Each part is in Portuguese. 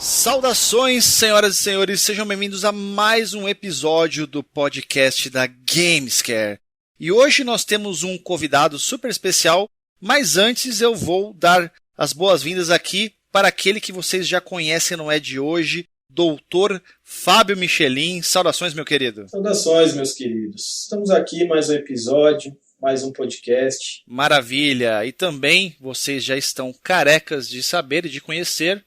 Saudações, senhoras e senhores, sejam bem-vindos a mais um episódio do podcast da Gamescare. E hoje nós temos um convidado super especial, mas antes eu vou dar as boas-vindas aqui para aquele que vocês já conhecem, não é de hoje, Doutor Fábio Michelin. Saudações, meu querido. Saudações, meus queridos. Estamos aqui mais um episódio, mais um podcast. Maravilha! E também vocês já estão carecas de saber e de conhecer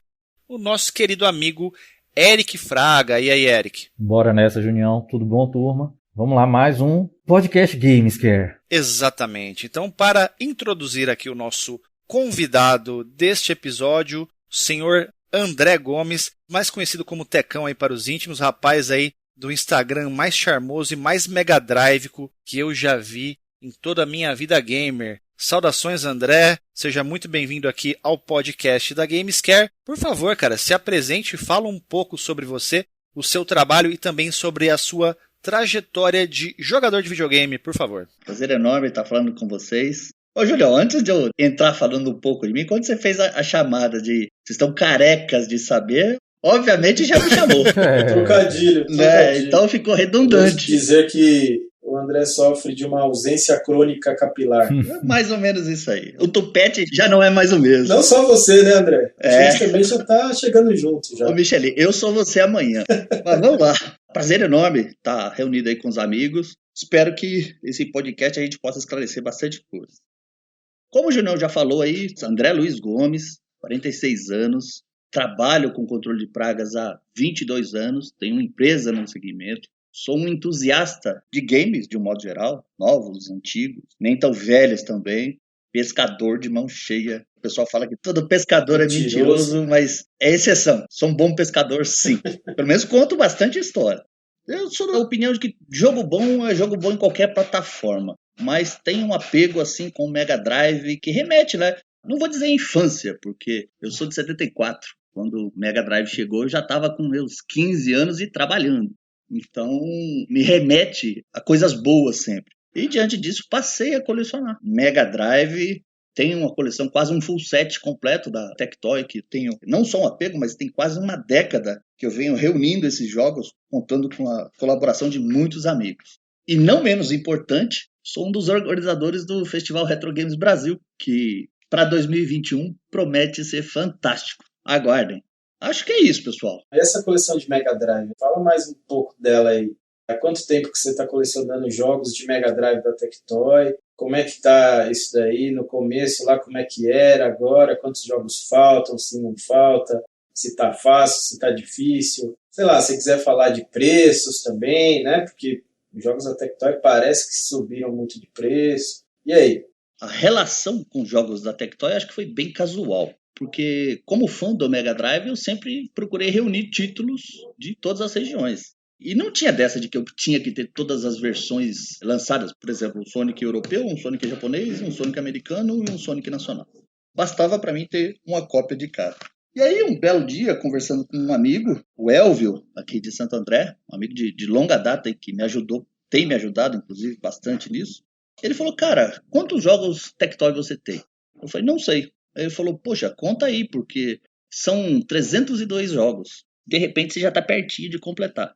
o nosso querido amigo Eric Fraga. E aí, Eric? Bora nessa, Junião. Tudo bom, turma? Vamos lá, mais um podcast Gamescare. Exatamente. Então, para introduzir aqui o nosso convidado deste episódio, o senhor André Gomes, mais conhecido como Tecão aí para os íntimos, rapaz aí do Instagram mais charmoso e mais megadrivico que eu já vi em toda a minha vida gamer. Saudações, André. Seja muito bem-vindo aqui ao podcast da Gamescare. Por favor, cara, se apresente e fala um pouco sobre você, o seu trabalho e também sobre a sua trajetória de jogador de videogame, por favor. Prazer enorme estar falando com vocês. Ô, Julião, antes de eu entrar falando um pouco de mim, quando você fez a chamada de vocês estão carecas de saber, obviamente já me chamou. Trocadilho. Então ficou redundante. Vou dizer que o André sofre de uma ausência crônica capilar. Mais ou menos isso aí. O tupete já não é mais o mesmo. Não só você, né, André? A gente também já tá chegando junto. Já. Ô, Michelin, eu sou você amanhã. Mas vamos lá. Prazer enorme estar reunido aí com os amigos. Espero que esse podcast a gente possa esclarecer bastante coisa. Como o Julião já falou aí, André Luiz Gomes, 46 anos, trabalho com controle de pragas há 22 anos, tenho uma empresa no segmento. Sou um entusiasta de games, de um modo geral, novos, antigos, nem tão velhos também. Pescador de mão cheia. O pessoal fala que todo pescador é mentiroso, mas é exceção. Sou um bom pescador, sim. Pelo menos conto bastante história. Eu sou da opinião de que jogo bom é jogo bom em qualquer plataforma, mas tem um apego assim com o Mega Drive que remete, né? Não vou dizer infância, porque eu sou de 74. Quando o Mega Drive chegou, eu já estava com meus 15 anos e trabalhando. Então, me remete a coisas boas sempre. E, diante disso, passei a colecionar. Mega Drive tem uma coleção, quase um full set completo da Tectoy, que tenho não só um apego, mas tem quase uma década que eu venho reunindo esses jogos, contando com a colaboração de muitos amigos. E, não menos importante, sou um dos organizadores do Festival Retro Games Brasil, que, para 2021, promete ser fantástico. Aguardem. Acho que é isso, pessoal. Essa coleção de Mega Drive, fala mais um pouco dela aí. Há quanto tempo que você está colecionando jogos de Mega Drive da Tectoy? Como é que tá isso daí? No começo lá, como é que era? Agora, quantos jogos faltam? Se não falta? Se tá fácil? Se tá difícil? Sei lá, se quiser falar de preços também, né? Porque os jogos da Tectoy parece que subiram muito de preço. E aí? A relação com os jogos da Tectoy acho que foi bem casual. Porque, como fã do Mega Drive, eu sempre procurei reunir títulos de todas as regiões. E não tinha dessa de que eu tinha que ter todas as versões lançadas. Por exemplo, um Sonic europeu, um Sonic japonês, um Sonic americano e um Sonic nacional. Bastava para mim ter uma cópia de cada. E aí, um belo dia, conversando com um amigo, o Elvio, aqui de Santo André, um amigo de longa data que me ajudou, tem me ajudado, inclusive, bastante nisso. Ele falou, cara, quantos jogos Tectoy você tem? Eu falei, não sei. Aí ele falou, poxa, conta aí, porque são 302 jogos. De repente você já está pertinho de completar.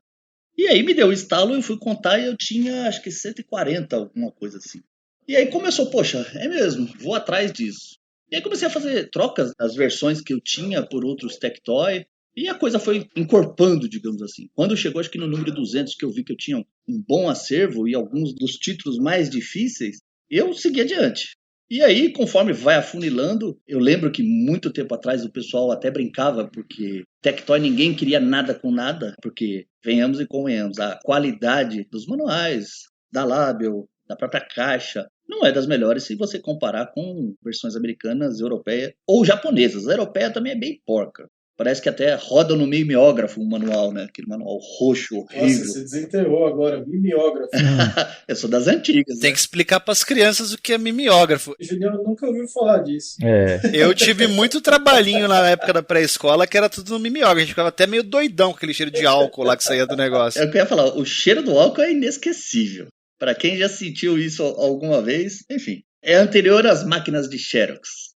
E aí me deu o estalo, eu fui contar e eu tinha acho que 140, alguma coisa assim. E aí começou, poxa, é mesmo, vou atrás disso. E aí comecei a fazer trocas das versões que eu tinha por outros Tectoy. E a coisa foi encorpando, digamos assim. Quando chegou acho que no número 200, que eu vi que eu tinha um bom acervo e alguns dos títulos mais difíceis, eu segui adiante. E aí, conforme vai afunilando, eu lembro que muito tempo atrás o pessoal até brincava, porque Tectoy ninguém queria nada com nada, porque, venhamos e convenhamos, a qualidade dos manuais, da Label, da própria caixa, não é das melhores se você comparar com versões americanas, europeias ou japonesas. A europeia também é bem porca. Parece que até roda no mimeógrafo o manual, né? Aquele manual roxo, horrível. Nossa, você desenterrou agora, mimeógrafo. Eu sou das antigas. Tem que explicar para as crianças o que é mimeógrafo. O Julião nunca ouviu falar disso. Eu tive muito trabalhinho na época da pré-escola que era tudo no mimeógrafo. A gente ficava até meio doidão com aquele cheiro de álcool lá que saía do negócio. É o que eu ia falar, o cheiro do álcool é inesquecível. Para quem já sentiu isso alguma vez, enfim. É anterior às máquinas de Xerox.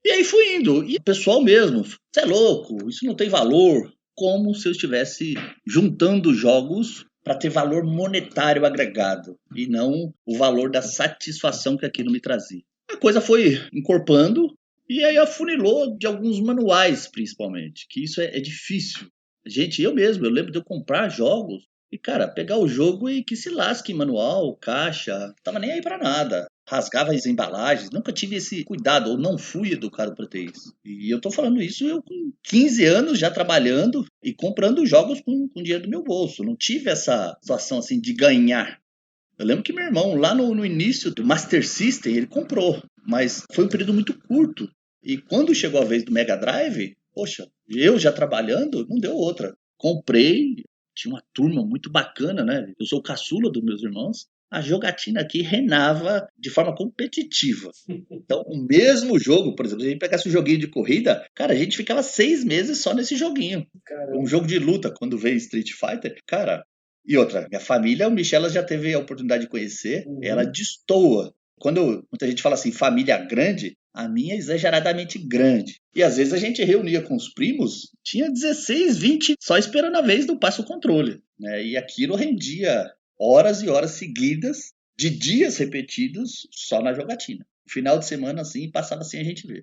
E aí fui indo. E o pessoal mesmo, você é louco, isso não tem valor. Como se eu estivesse juntando jogos para ter valor monetário agregado e não o valor da satisfação que aquilo me trazia. A coisa foi encorpando e aí afunilou de alguns manuais, principalmente, que isso é difícil. Gente, eu lembro de eu comprar jogos e, cara, pegar o jogo e que se lasque manual, caixa, tava nem aí pra nada. Rasgava as embalagens, nunca tive esse cuidado, ou não fui educado para ter isso. E eu tô falando isso eu com 15 anos já trabalhando e comprando jogos com dinheiro do meu bolso. Não tive essa situação assim de ganhar. Eu lembro que meu irmão, lá no início do Master System, ele comprou, mas foi um período muito curto. E quando chegou a vez do Mega Drive, poxa, eu já trabalhando, não deu outra. Comprei, tinha uma turma muito bacana, né? Eu sou o caçula dos meus irmãos. A jogatina aqui renava de forma competitiva. Então, o mesmo jogo, por exemplo, se a gente pegasse um joguinho de corrida, cara, a gente ficava 6 meses só nesse joguinho. Caramba. Um jogo de luta, quando veio Street Fighter, cara. E outra, minha família, o Michel, ela já teve a oportunidade de conhecer, ela destoa. Quando muita gente fala assim, família grande, a minha é exageradamente grande. E às vezes a gente reunia com os primos, tinha 16, 20, só esperando a vez do passo controle. Né? E aquilo rendia horas e horas seguidas, de dias repetidos, só na jogatina. Final de semana, assim, passava assim a gente vê.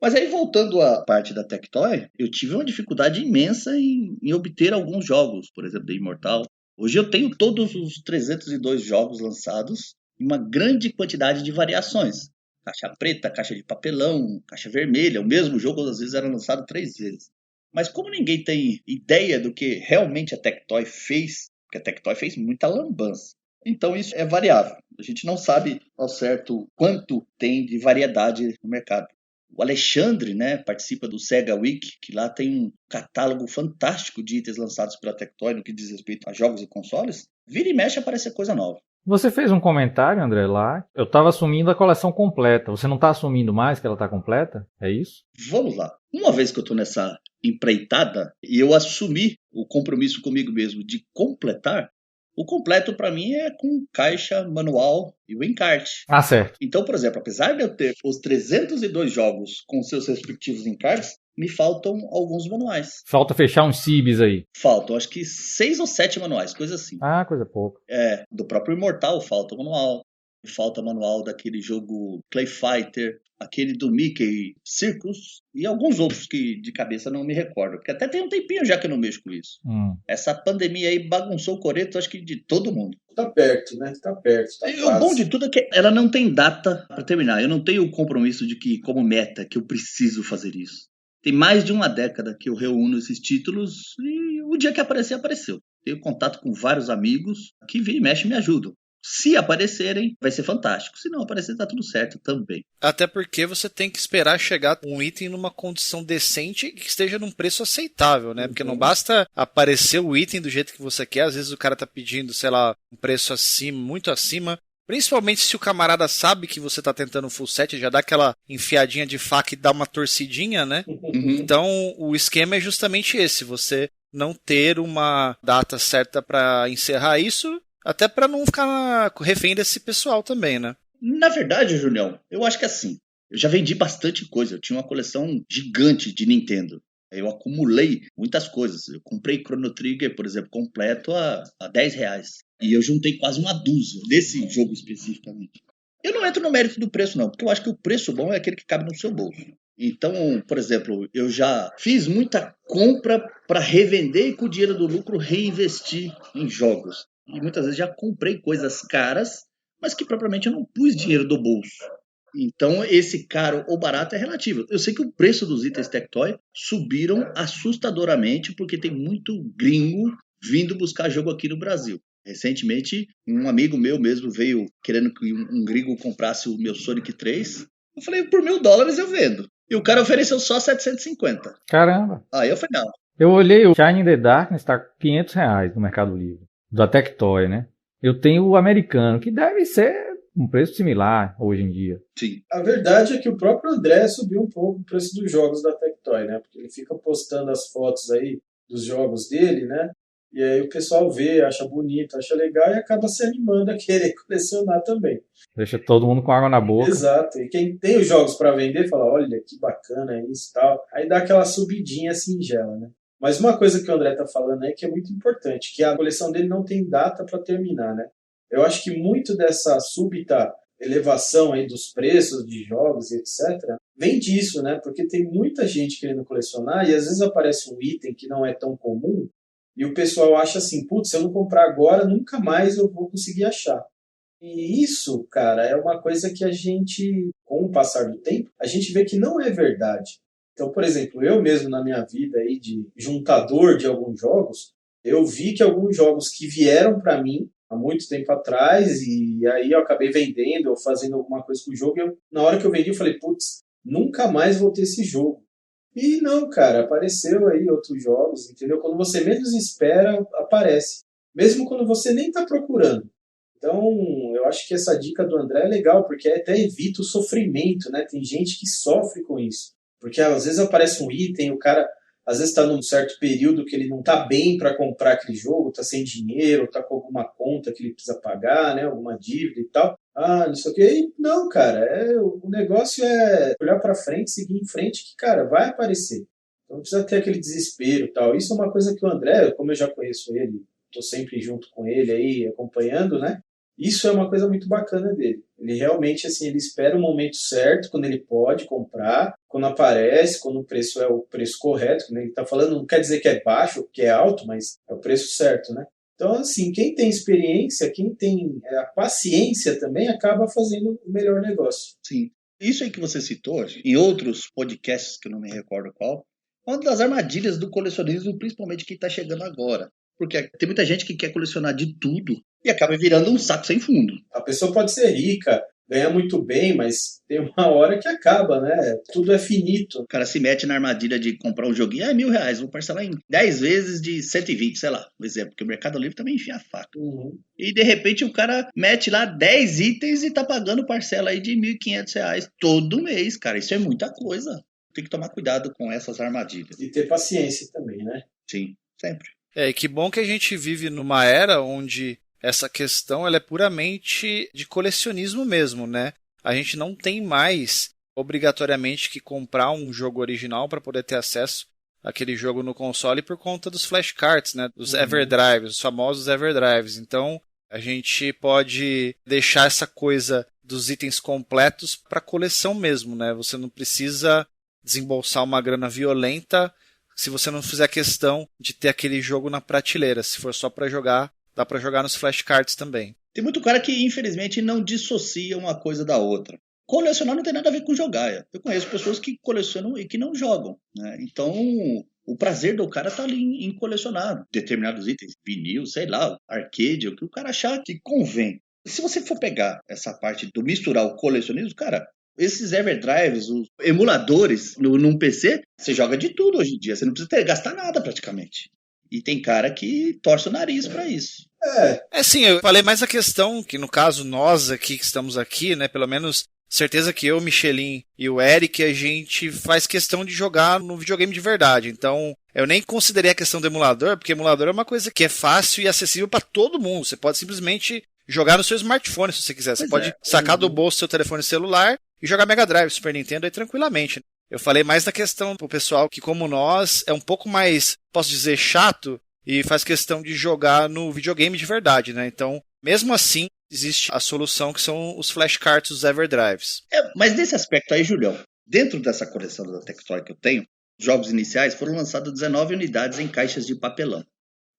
Mas aí, voltando à parte da Tectoy, eu tive uma dificuldade imensa em obter alguns jogos, por exemplo, da Immortal. Hoje eu tenho todos os 302 jogos lançados em uma grande quantidade de variações. Caixa preta, caixa de papelão, caixa vermelha. O mesmo jogo às vezes era lançado 3 vezes. Mas como ninguém tem ideia do que realmente a Tectoy fez, porque a Tectoy fez muita lambança. Então isso é variável. A gente não sabe ao certo quanto tem de variedade no mercado. O Alexandre, né, participa do Sega Week, que lá tem um catálogo fantástico de itens lançados pela Tectoy no que diz respeito a jogos e consoles. Vira e mexe aparece coisa nova. Você fez um comentário, André, lá. Eu estava assumindo a coleção completa. Você não está assumindo mais que ela está completa? É isso? Vamos lá. Uma vez que eu estou nessa empreitada e eu assumi o compromisso comigo mesmo de completar, o completo para mim é com caixa, manual e o encarte. Ah, certo. Então, por exemplo, apesar de eu ter os 302 jogos com seus respectivos encartes, me faltam alguns manuais. Falta fechar uns CIBs aí. Faltam, acho que 6 ou 7 manuais, coisa assim. Ah, coisa pouca. Do próprio Immortal falta o manual. Falta manual daquele jogo Clay Fighter, aquele do Mickey Circus e alguns outros que de cabeça não me recordo. Porque até tem um tempinho já que eu não mexo com isso. Essa pandemia aí bagunçou o coreto, acho que de todo mundo. Tá perto, né? Tá perto. Tá E o bom de tudo é que ela não tem data para terminar. Eu não tenho o compromisso de que, como meta, que eu preciso fazer isso. Tem mais de uma década que eu reúno esses títulos e o dia que aparecer, apareceu. Tenho contato com vários amigos que vira e mexe e me ajudam. Se aparecerem, vai ser fantástico. Se não aparecer, tá tudo certo também. Até porque você tem que esperar chegar um item numa condição decente e que esteja num preço aceitável, né? Porque não basta aparecer o item do jeito que você quer. Às vezes o cara tá pedindo, sei lá, um preço acima, muito acima. Principalmente se o camarada sabe que você tá tentando full set, já dá aquela enfiadinha de faca e dá uma torcidinha, né? Então o esquema é justamente esse. Você não ter uma data certa para encerrar isso, até para não ficar refém desse pessoal também, né? Na verdade, Julião, eu acho que assim, eu já vendi bastante coisa. Eu tinha uma coleção gigante de Nintendo. Eu acumulei muitas coisas. Eu comprei Chrono Trigger, por exemplo, completo a R$10. E eu juntei quase uma dúzia desse jogo especificamente. Eu não entro no mérito do preço, não, porque eu acho que o preço bom é aquele que cabe no seu bolso. Então, por exemplo, eu já fiz muita compra para revender e com o dinheiro do lucro reinvestir em jogos. E muitas vezes já comprei coisas caras, mas que propriamente eu não pus dinheiro do bolso. Então, esse caro ou barato é relativo. Eu sei que o preço dos itens Tectoy subiram assustadoramente porque tem muito gringo vindo buscar jogo aqui no Brasil. Recentemente, um amigo meu mesmo veio querendo que um gringo comprasse o meu Sonic 3. Eu falei, por $1.000 eu vendo. E o cara ofereceu só 750. Caramba. Aí eu falei, não. Eu olhei o Shining the Darkness, está R$500 no Mercado Livre. Da Tectoy, né? Eu tenho o americano, que deve ser um preço similar hoje em dia. Sim. A verdade é que o próprio André subiu um pouco o preço dos jogos da Tectoy, né? Porque ele fica postando as fotos aí dos jogos dele, né? E aí o pessoal vê, acha bonito, acha legal e acaba se animando a querer colecionar também. Deixa todo mundo com água na boca. Exato. E quem tem os jogos para vender fala, olha, que bacana isso e tal. Aí dá aquela subidinha singela, né? Mas uma coisa que o André tá falando aí que é muito importante, que a coleção dele não tem data para terminar, né? Eu acho que muito dessa súbita elevação aí dos preços de jogos e etc. vem disso, né? Porque tem muita gente querendo colecionar e às vezes aparece um item que não é tão comum e o pessoal acha assim, putz, se eu não comprar agora, nunca mais eu vou conseguir achar. E isso, cara, é uma coisa que a gente, com o passar do tempo, a gente vê que não é verdade. Então, por exemplo, eu mesmo na minha vida aí de juntador de alguns jogos, eu vi que alguns jogos que vieram para mim há muito tempo atrás e aí eu acabei vendendo ou fazendo alguma coisa com o jogo e na hora que eu vendi eu falei, putz, nunca mais vou ter esse jogo. E não, cara, apareceu aí outros jogos, entendeu? Quando você menos espera, aparece. Mesmo quando você nem está procurando. Então, eu acho que essa dica do André é legal, porque até evita o sofrimento, né? Tem gente que sofre com isso. Porque às vezes aparece um item, o cara às vezes está num certo período que ele não está bem para comprar aquele jogo, está sem dinheiro, está com alguma conta que ele precisa pagar, né? Alguma dívida e tal. Ah, não sei o quê. E não, cara, o negócio é olhar para frente, seguir em frente, que, cara, vai aparecer. Então não precisa ter aquele desespero e tal. Isso é uma coisa que o André, como eu já conheço ele, estou sempre junto com ele aí, acompanhando, né? Isso é uma coisa muito bacana dele. Ele realmente, assim, ele espera o momento certo, quando ele pode comprar, quando aparece, quando o preço é o preço correto, quando ele está falando, não quer dizer que é baixo, que é alto, mas é o preço certo, né? Então, assim, quem tem experiência, quem tem a paciência também, acaba fazendo o melhor negócio. Sim. Isso aí que você citou, em outros podcasts, que eu não me recordo qual, é uma das armadilhas do colecionismo, principalmente que está chegando agora. Porque tem muita gente que quer colecionar de tudo e acaba virando um saco sem fundo. A pessoa pode ser rica, ganha muito bem, mas tem uma hora que acaba, né? Tudo é finito. O cara se mete na armadilha de comprar um joguinho, R$1.000, vou parcelar em 10 vezes de 120, sei lá, por exemplo, porque o Mercado Livre também enfia a faca. Uhum. E de repente o cara mete lá 10 itens e tá pagando parcela aí de R$1.500 todo mês, cara. Isso é muita coisa. Tem que tomar cuidado com essas armadilhas. E ter paciência também, né? Sim, sempre. E que bom que a gente vive numa era onde essa questão ela é puramente de colecionismo mesmo, né? A gente não tem mais obrigatoriamente que comprar um jogo original para poder ter acesso àquele jogo no console por conta dos flashcards, né? Dos Everdrives, os famosos Everdrives. Então, a gente pode deixar essa coisa dos itens completos para coleção mesmo, né? Você não precisa desembolsar uma grana violenta se você não fizer questão de ter aquele jogo na prateleira. Se for só para jogar, dá para jogar nos flashcards também. Tem muito cara que, infelizmente, não dissocia uma coisa da outra. Colecionar não tem nada a ver com jogar. Eu conheço pessoas que colecionam e que não jogam, né? Então, o prazer do cara tá ali em colecionar determinados itens, vinil, sei lá, arcade, o que o cara achar que convém. Se você for pegar essa parte do misturar o colecionismo, cara, esses Everdrives, os emuladores num PC, você joga de tudo hoje em dia. Você não precisa gastar nada praticamente. E tem cara que torce o nariz pra isso. Sim, eu falei mais a questão que, no caso, nós aqui que estamos aqui, né, pelo menos, certeza que eu, Michelin e o Eric, a gente faz questão de jogar no videogame de verdade. Então, eu nem considerei a questão do emulador, porque emulador é uma coisa que é fácil e acessível para todo mundo. Você pode simplesmente jogar no seu smartphone, se você quiser. Você pode sacar do bolso seu telefone celular e jogar Mega Drive, Super Nintendo aí tranquilamente. Eu falei mais da questão pro pessoal que, como nós, é um pouco mais, posso dizer, chato e faz questão de jogar no videogame de verdade, né? Então, mesmo assim, existe a solução que são os flashcards dos Everdrives. Mas nesse aspecto aí, Julião, dentro dessa coleção da Tectoy que eu tenho, os jogos iniciais foram lançados 19 unidades em caixas de papelão.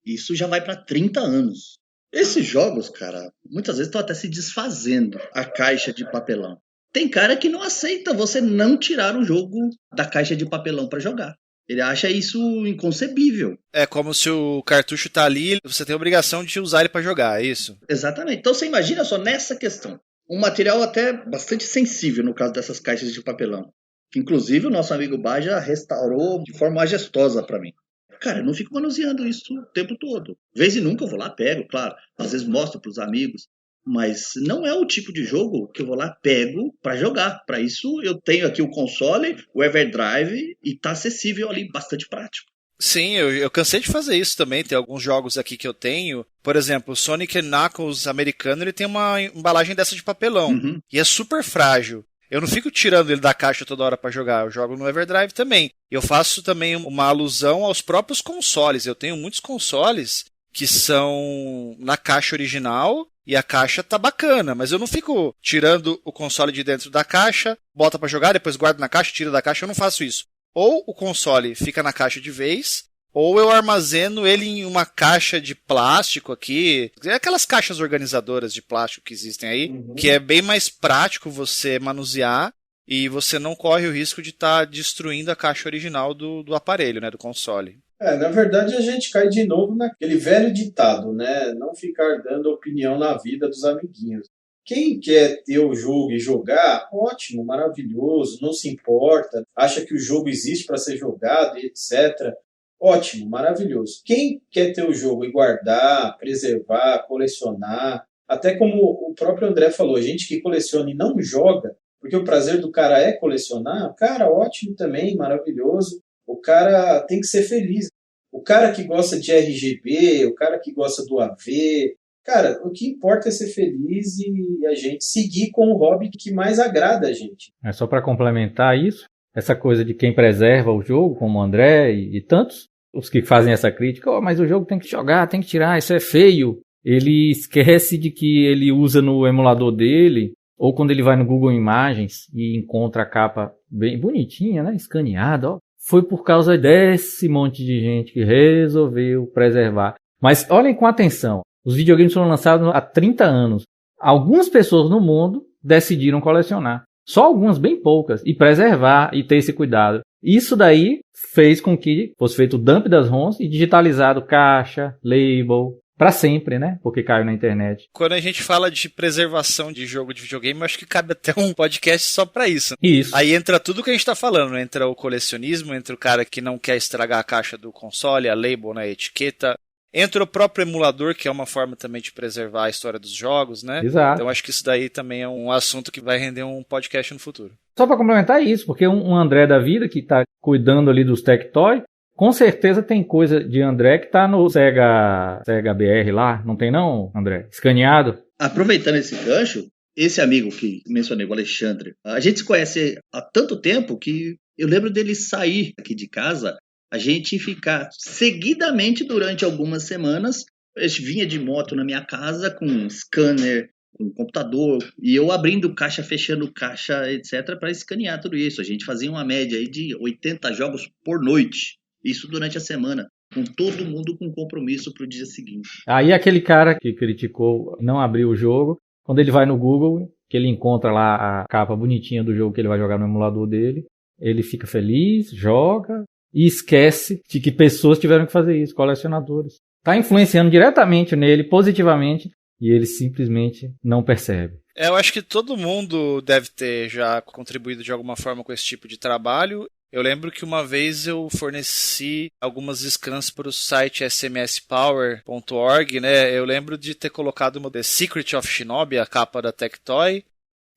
Isso já vai para 30 anos. Esses jogos, cara, muitas vezes estão até se desfazendo a caixa de papelão. Tem cara que não aceita você não tirar o jogo da caixa de papelão para jogar. Ele acha isso inconcebível. É como se o cartucho tá ali, você tem a obrigação de usar ele para jogar, é isso? Exatamente. Então você imagina só nessa questão. Um material até bastante sensível no caso dessas caixas de papelão. Que inclusive o nosso amigo Baja restaurou de forma majestosa para mim. Cara, eu não fico manuseando isso o tempo todo. Vez e nunca eu vou lá, pego, claro. Às vezes mostro pros amigos. Mas não é o tipo de jogo que eu vou lá, pego para jogar. Para isso eu tenho aqui o console, o Everdrive e tá acessível ali, bastante prático. Sim, eu cansei de fazer isso também. Tem alguns jogos aqui que eu tenho. Por exemplo, o Sonic Knuckles americano, ele tem uma embalagem dessa de papelão. Uhum. E é super frágil. Eu não fico tirando ele da caixa toda hora pra jogar. Eu jogo no Everdrive também. Eu faço também uma alusão aos próprios consoles. Eu tenho muitos consoles que são na caixa original e a caixa tá bacana, mas eu não fico tirando o console de dentro da caixa, bota pra jogar, depois guardo na caixa, tira da caixa. Eu não faço isso. Ou o console fica na caixa de vez, ou eu armazeno ele em uma caixa de plástico aqui. Aquelas caixas organizadoras de plástico que existem aí, que é bem mais prático você manusear e você não corre o risco de estar destruindo a caixa original do aparelho, né, do console. Na verdade a gente cai de novo naquele velho ditado, né? Não ficar dando opinião na vida dos amiguinhos. Quem quer ter o jogo e jogar, ótimo, maravilhoso, não se importa, acha que o jogo existe para ser jogado e etc. Ótimo, maravilhoso. Quem quer ter o jogo e guardar, preservar, colecionar, até como o próprio André falou, gente que coleciona e não joga, porque o prazer do cara é colecionar, cara, ótimo também, maravilhoso. O cara tem que ser feliz. O cara que gosta de RGB, o cara que gosta do AV, cara, o que importa é ser feliz e a gente seguir com o hobby que mais agrada a gente. É só para complementar isso, essa coisa de quem preserva o jogo, como o André e tantos, os que fazem essa crítica, mas o jogo tem que jogar, tem que tirar, isso é feio. Ele esquece de que ele usa no emulador dele, ou quando ele vai no Google Imagens e encontra a capa bem bonitinha, né, escaneada, ó. Foi por causa desse monte de gente que resolveu preservar. Mas olhem com atenção, os videogames foram lançados há 30 anos. Algumas pessoas no mundo decidiram colecionar. Só algumas, bem poucas. E preservar e ter esse cuidado. Isso daí fez com que fosse feito o dump das ROMs e digitalizado caixa, label, para sempre, né? Porque caiu na internet. Quando a gente fala de preservação de jogo de videogame, eu acho que cabe até um podcast só pra isso. Isso. Aí entra tudo que a gente tá falando, né? Entra o colecionismo, entra o cara que não quer estragar a caixa do console, a label, né? A etiqueta. Entra o próprio emulador, que é uma forma também de preservar a história dos jogos, né? Exato. Então acho que isso daí também é um assunto que vai render um podcast no futuro. Só para complementar isso, porque um André da vida que tá cuidando ali dos Tectoy, com certeza tem coisa de André que tá no Sega BR lá, não tem não, André? Escaneado? Aproveitando esse gancho, esse amigo que mencionei, o Alexandre, a gente se conhece há tanto tempo que eu lembro dele sair aqui de casa, a gente ficar seguidamente durante algumas semanas, ele vinha de moto na minha casa com um scanner, um computador, e eu abrindo caixa, fechando caixa, etc, para escanear tudo isso. A gente fazia uma média aí de 80 jogos por noite. Isso durante a semana, com todo mundo com compromisso para o dia seguinte. Aí aquele cara que criticou não abrir o jogo, quando ele vai no Google, que ele encontra lá a capa bonitinha do jogo que ele vai jogar no emulador dele, ele fica feliz, joga e esquece de que pessoas tiveram que fazer isso, colecionadores. Está influenciando diretamente nele, positivamente, e ele simplesmente não percebe. Eu acho que todo mundo deve ter já contribuído de alguma forma com esse tipo de trabalho. Eu lembro que uma vez eu forneci algumas scans para o site smspower.org, né? Eu lembro de ter colocado uma The Secret of Shinobi, a capa da Tectoy.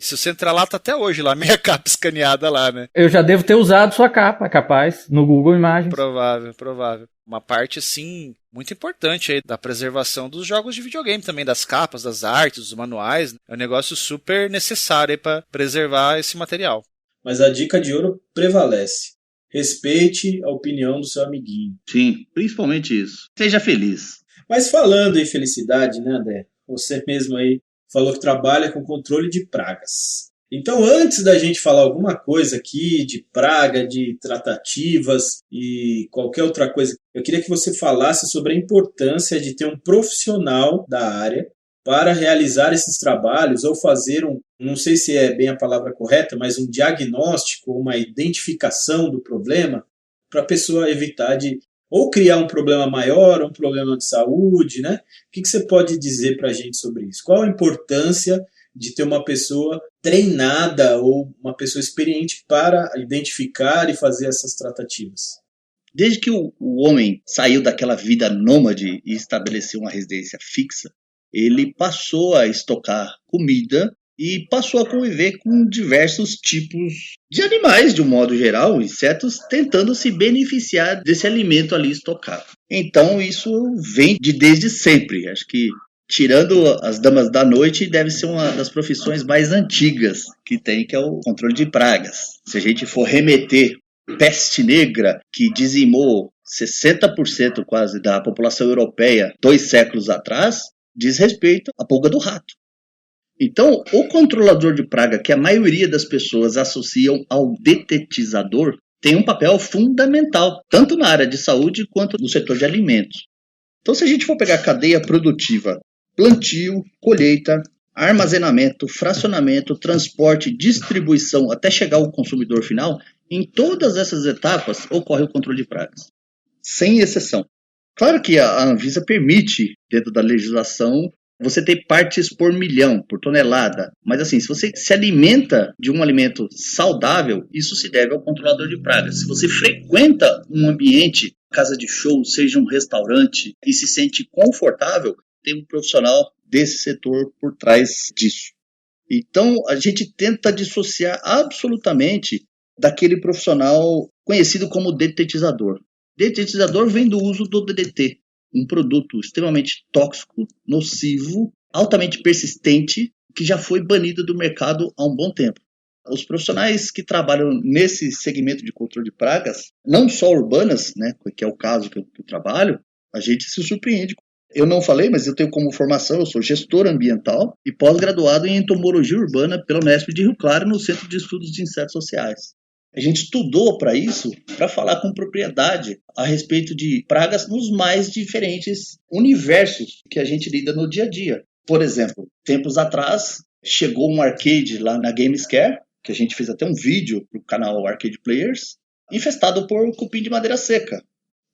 E se você entrar lá, tá até hoje lá, minha capa escaneada lá, né? Eu já devo ter usado sua capa, capaz, no Google Imagens. Provável. Uma parte, assim, muito importante aí da preservação dos jogos de videogame também, das capas, das artes, dos manuais. É um negócio super necessário aí para preservar esse material. Mas a dica de ouro prevalece. Respeite a opinião do seu amiguinho. Sim, principalmente isso. Seja feliz. Mas falando em felicidade, né, André? Você mesmo aí falou que trabalha com controle de pragas. Então, antes da gente falar alguma coisa aqui de praga, de tratativas e qualquer outra coisa, eu queria que você falasse sobre a importância de ter um profissional da área para realizar esses trabalhos ou fazer não sei se é bem a palavra correta, mas um diagnóstico, uma identificação do problema para a pessoa evitar de ou criar um problema maior, um problema de saúde, né? O que você pode dizer para a gente sobre isso? Qual a importância de ter uma pessoa treinada ou uma pessoa experiente para identificar e fazer essas tratativas? Desde que o homem saiu daquela vida nômade e estabeleceu uma residência fixa, ele passou a estocar comida e passou a conviver com diversos tipos de animais, de um modo geral, insetos, tentando se beneficiar desse alimento ali estocado. Então isso vem de desde sempre. Acho que, tirando as damas da noite, deve ser uma das profissões mais antigas que tem, que é o controle de pragas. Se a gente for remeter peste negra, que dizimou 60% quase da população europeia 2 séculos atrás, diz respeito à pulga do rato. Então, o controlador de praga, que a maioria das pessoas associam ao detetizador, tem um papel fundamental, tanto na área de saúde quanto no setor de alimentos. Então, se a gente for pegar a cadeia produtiva, plantio, colheita, armazenamento, fracionamento, transporte, distribuição, até chegar ao consumidor final, em todas essas etapas ocorre o controle de pragas, sem exceção. Claro que a Anvisa permite, dentro da legislação, você ter partes por milhão, por tonelada. Mas assim, se você se alimenta de um alimento saudável, isso se deve ao controlador de pragas. Se você frequenta um ambiente, casa de show, seja um restaurante, e se sente confortável, tem um profissional desse setor por trás disso. Então, a gente tenta dissociar absolutamente daquele profissional conhecido como detetizador. Detetizador vem do uso do DDT, um produto extremamente tóxico, nocivo, altamente persistente, que já foi banido do mercado há um bom tempo. Os profissionais que trabalham nesse segmento de controle de pragas, não só urbanas, né, que é o caso que eu trabalho, a gente se surpreende. Eu não falei, mas eu tenho como formação, eu sou gestor ambiental e pós-graduado em entomologia urbana pela Unesp de Rio Claro, no Centro de Estudos de Insetos Sociais. A gente estudou para isso, para falar com propriedade a respeito de pragas nos mais diferentes universos que a gente lida no dia a dia. Por exemplo, tempos atrás, chegou um arcade lá na Gamescare, que a gente fez até um vídeo para o canal Arcade Players, infestado por cupim de madeira seca.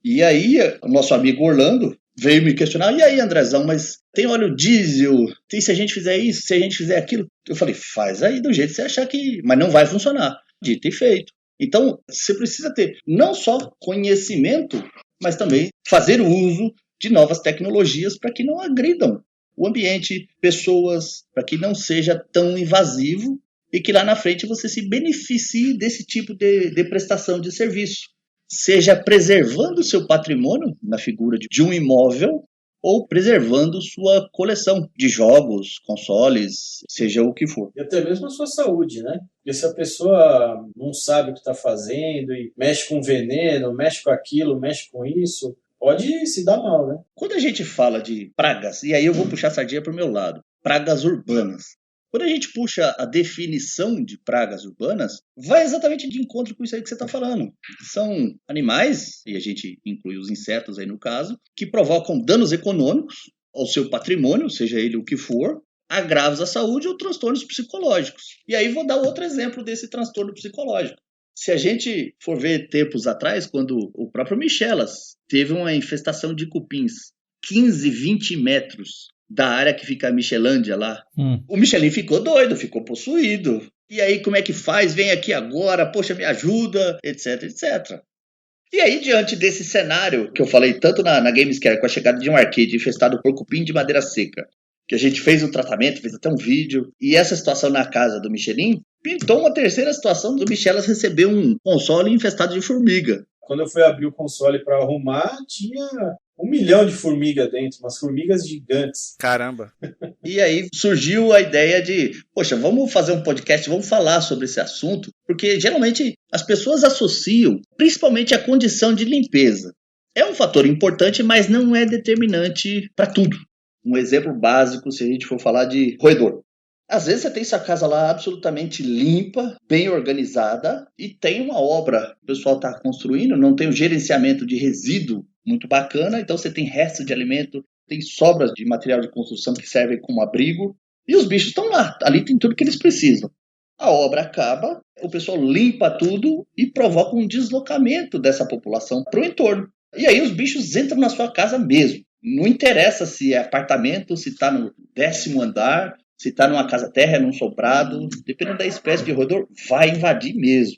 E aí, o nosso amigo Orlando veio me questionar, e aí, Andrezão, mas tem óleo diesel, tem se a gente fizer isso, se a gente fizer aquilo? Eu falei, faz aí do jeito que você achar que... Mas não vai funcionar. Dito e feito. Então, você precisa ter não só conhecimento, mas também fazer uso de novas tecnologias para que não agridam o ambiente, pessoas, para que não seja tão invasivo e que lá na frente você se beneficie desse tipo de prestação de serviço. Seja preservando o seu patrimônio na figura de um imóvel ou preservando sua coleção de jogos, consoles, seja o que for. E até mesmo a sua saúde, né? Porque se a pessoa não sabe o que está fazendo e mexe com veneno, mexe com aquilo, mexe com isso, pode se dar mal, né? Quando a gente fala de pragas, e aí eu vou puxar a sardinha para o meu lado, pragas urbanas. Quando a gente puxa a definição de pragas urbanas, vai exatamente de encontro com isso aí que você está falando. São animais, e a gente inclui os insetos aí no caso, que provocam danos econômicos ao seu patrimônio, seja ele o que for, agravos à saúde ou transtornos psicológicos. E aí vou dar outro exemplo desse transtorno psicológico. Se a gente for ver tempos atrás, quando o próprio Michelas teve uma infestação de cupins 15, 20 metros da área que fica a Michelândia lá. O Michelin ficou doido, ficou possuído. E aí, como é que faz? Vem aqui agora, poxa, me ajuda, etc, etc. E aí, diante desse cenário que eu falei tanto na Gamescare, com a chegada de um arcade infestado por cupim de madeira seca, que a gente fez o tratamento, fez até um vídeo, e essa situação na casa do Michelin, pintou uma terceira situação do Michelas receber um console infestado de formiga. Quando eu fui abrir o console para arrumar, tinha 1 milhão de formigas dentro, umas formigas gigantes. Caramba! E aí surgiu a ideia de, poxa, vamos fazer um podcast, vamos falar sobre esse assunto, porque geralmente as pessoas associam principalmente a condição de limpeza. É um fator importante, mas não é determinante para tudo. Um exemplo básico, se a gente for falar de roedor. Às vezes você tem sua casa lá absolutamente limpa, bem organizada, e tem uma obra que o pessoal está construindo, não tem um gerenciamento de resíduo muito bacana, então você tem restos de alimento, tem sobras de material de construção que servem como abrigo, e os bichos estão lá, ali tem tudo que eles precisam. A obra acaba, o pessoal limpa tudo e provoca um deslocamento dessa população para o entorno. E aí os bichos entram na sua casa mesmo. Não interessa se é apartamento, se está no 10º andar, se está numa casa-terra, num sobrado, dependendo da espécie de roedor, vai invadir mesmo.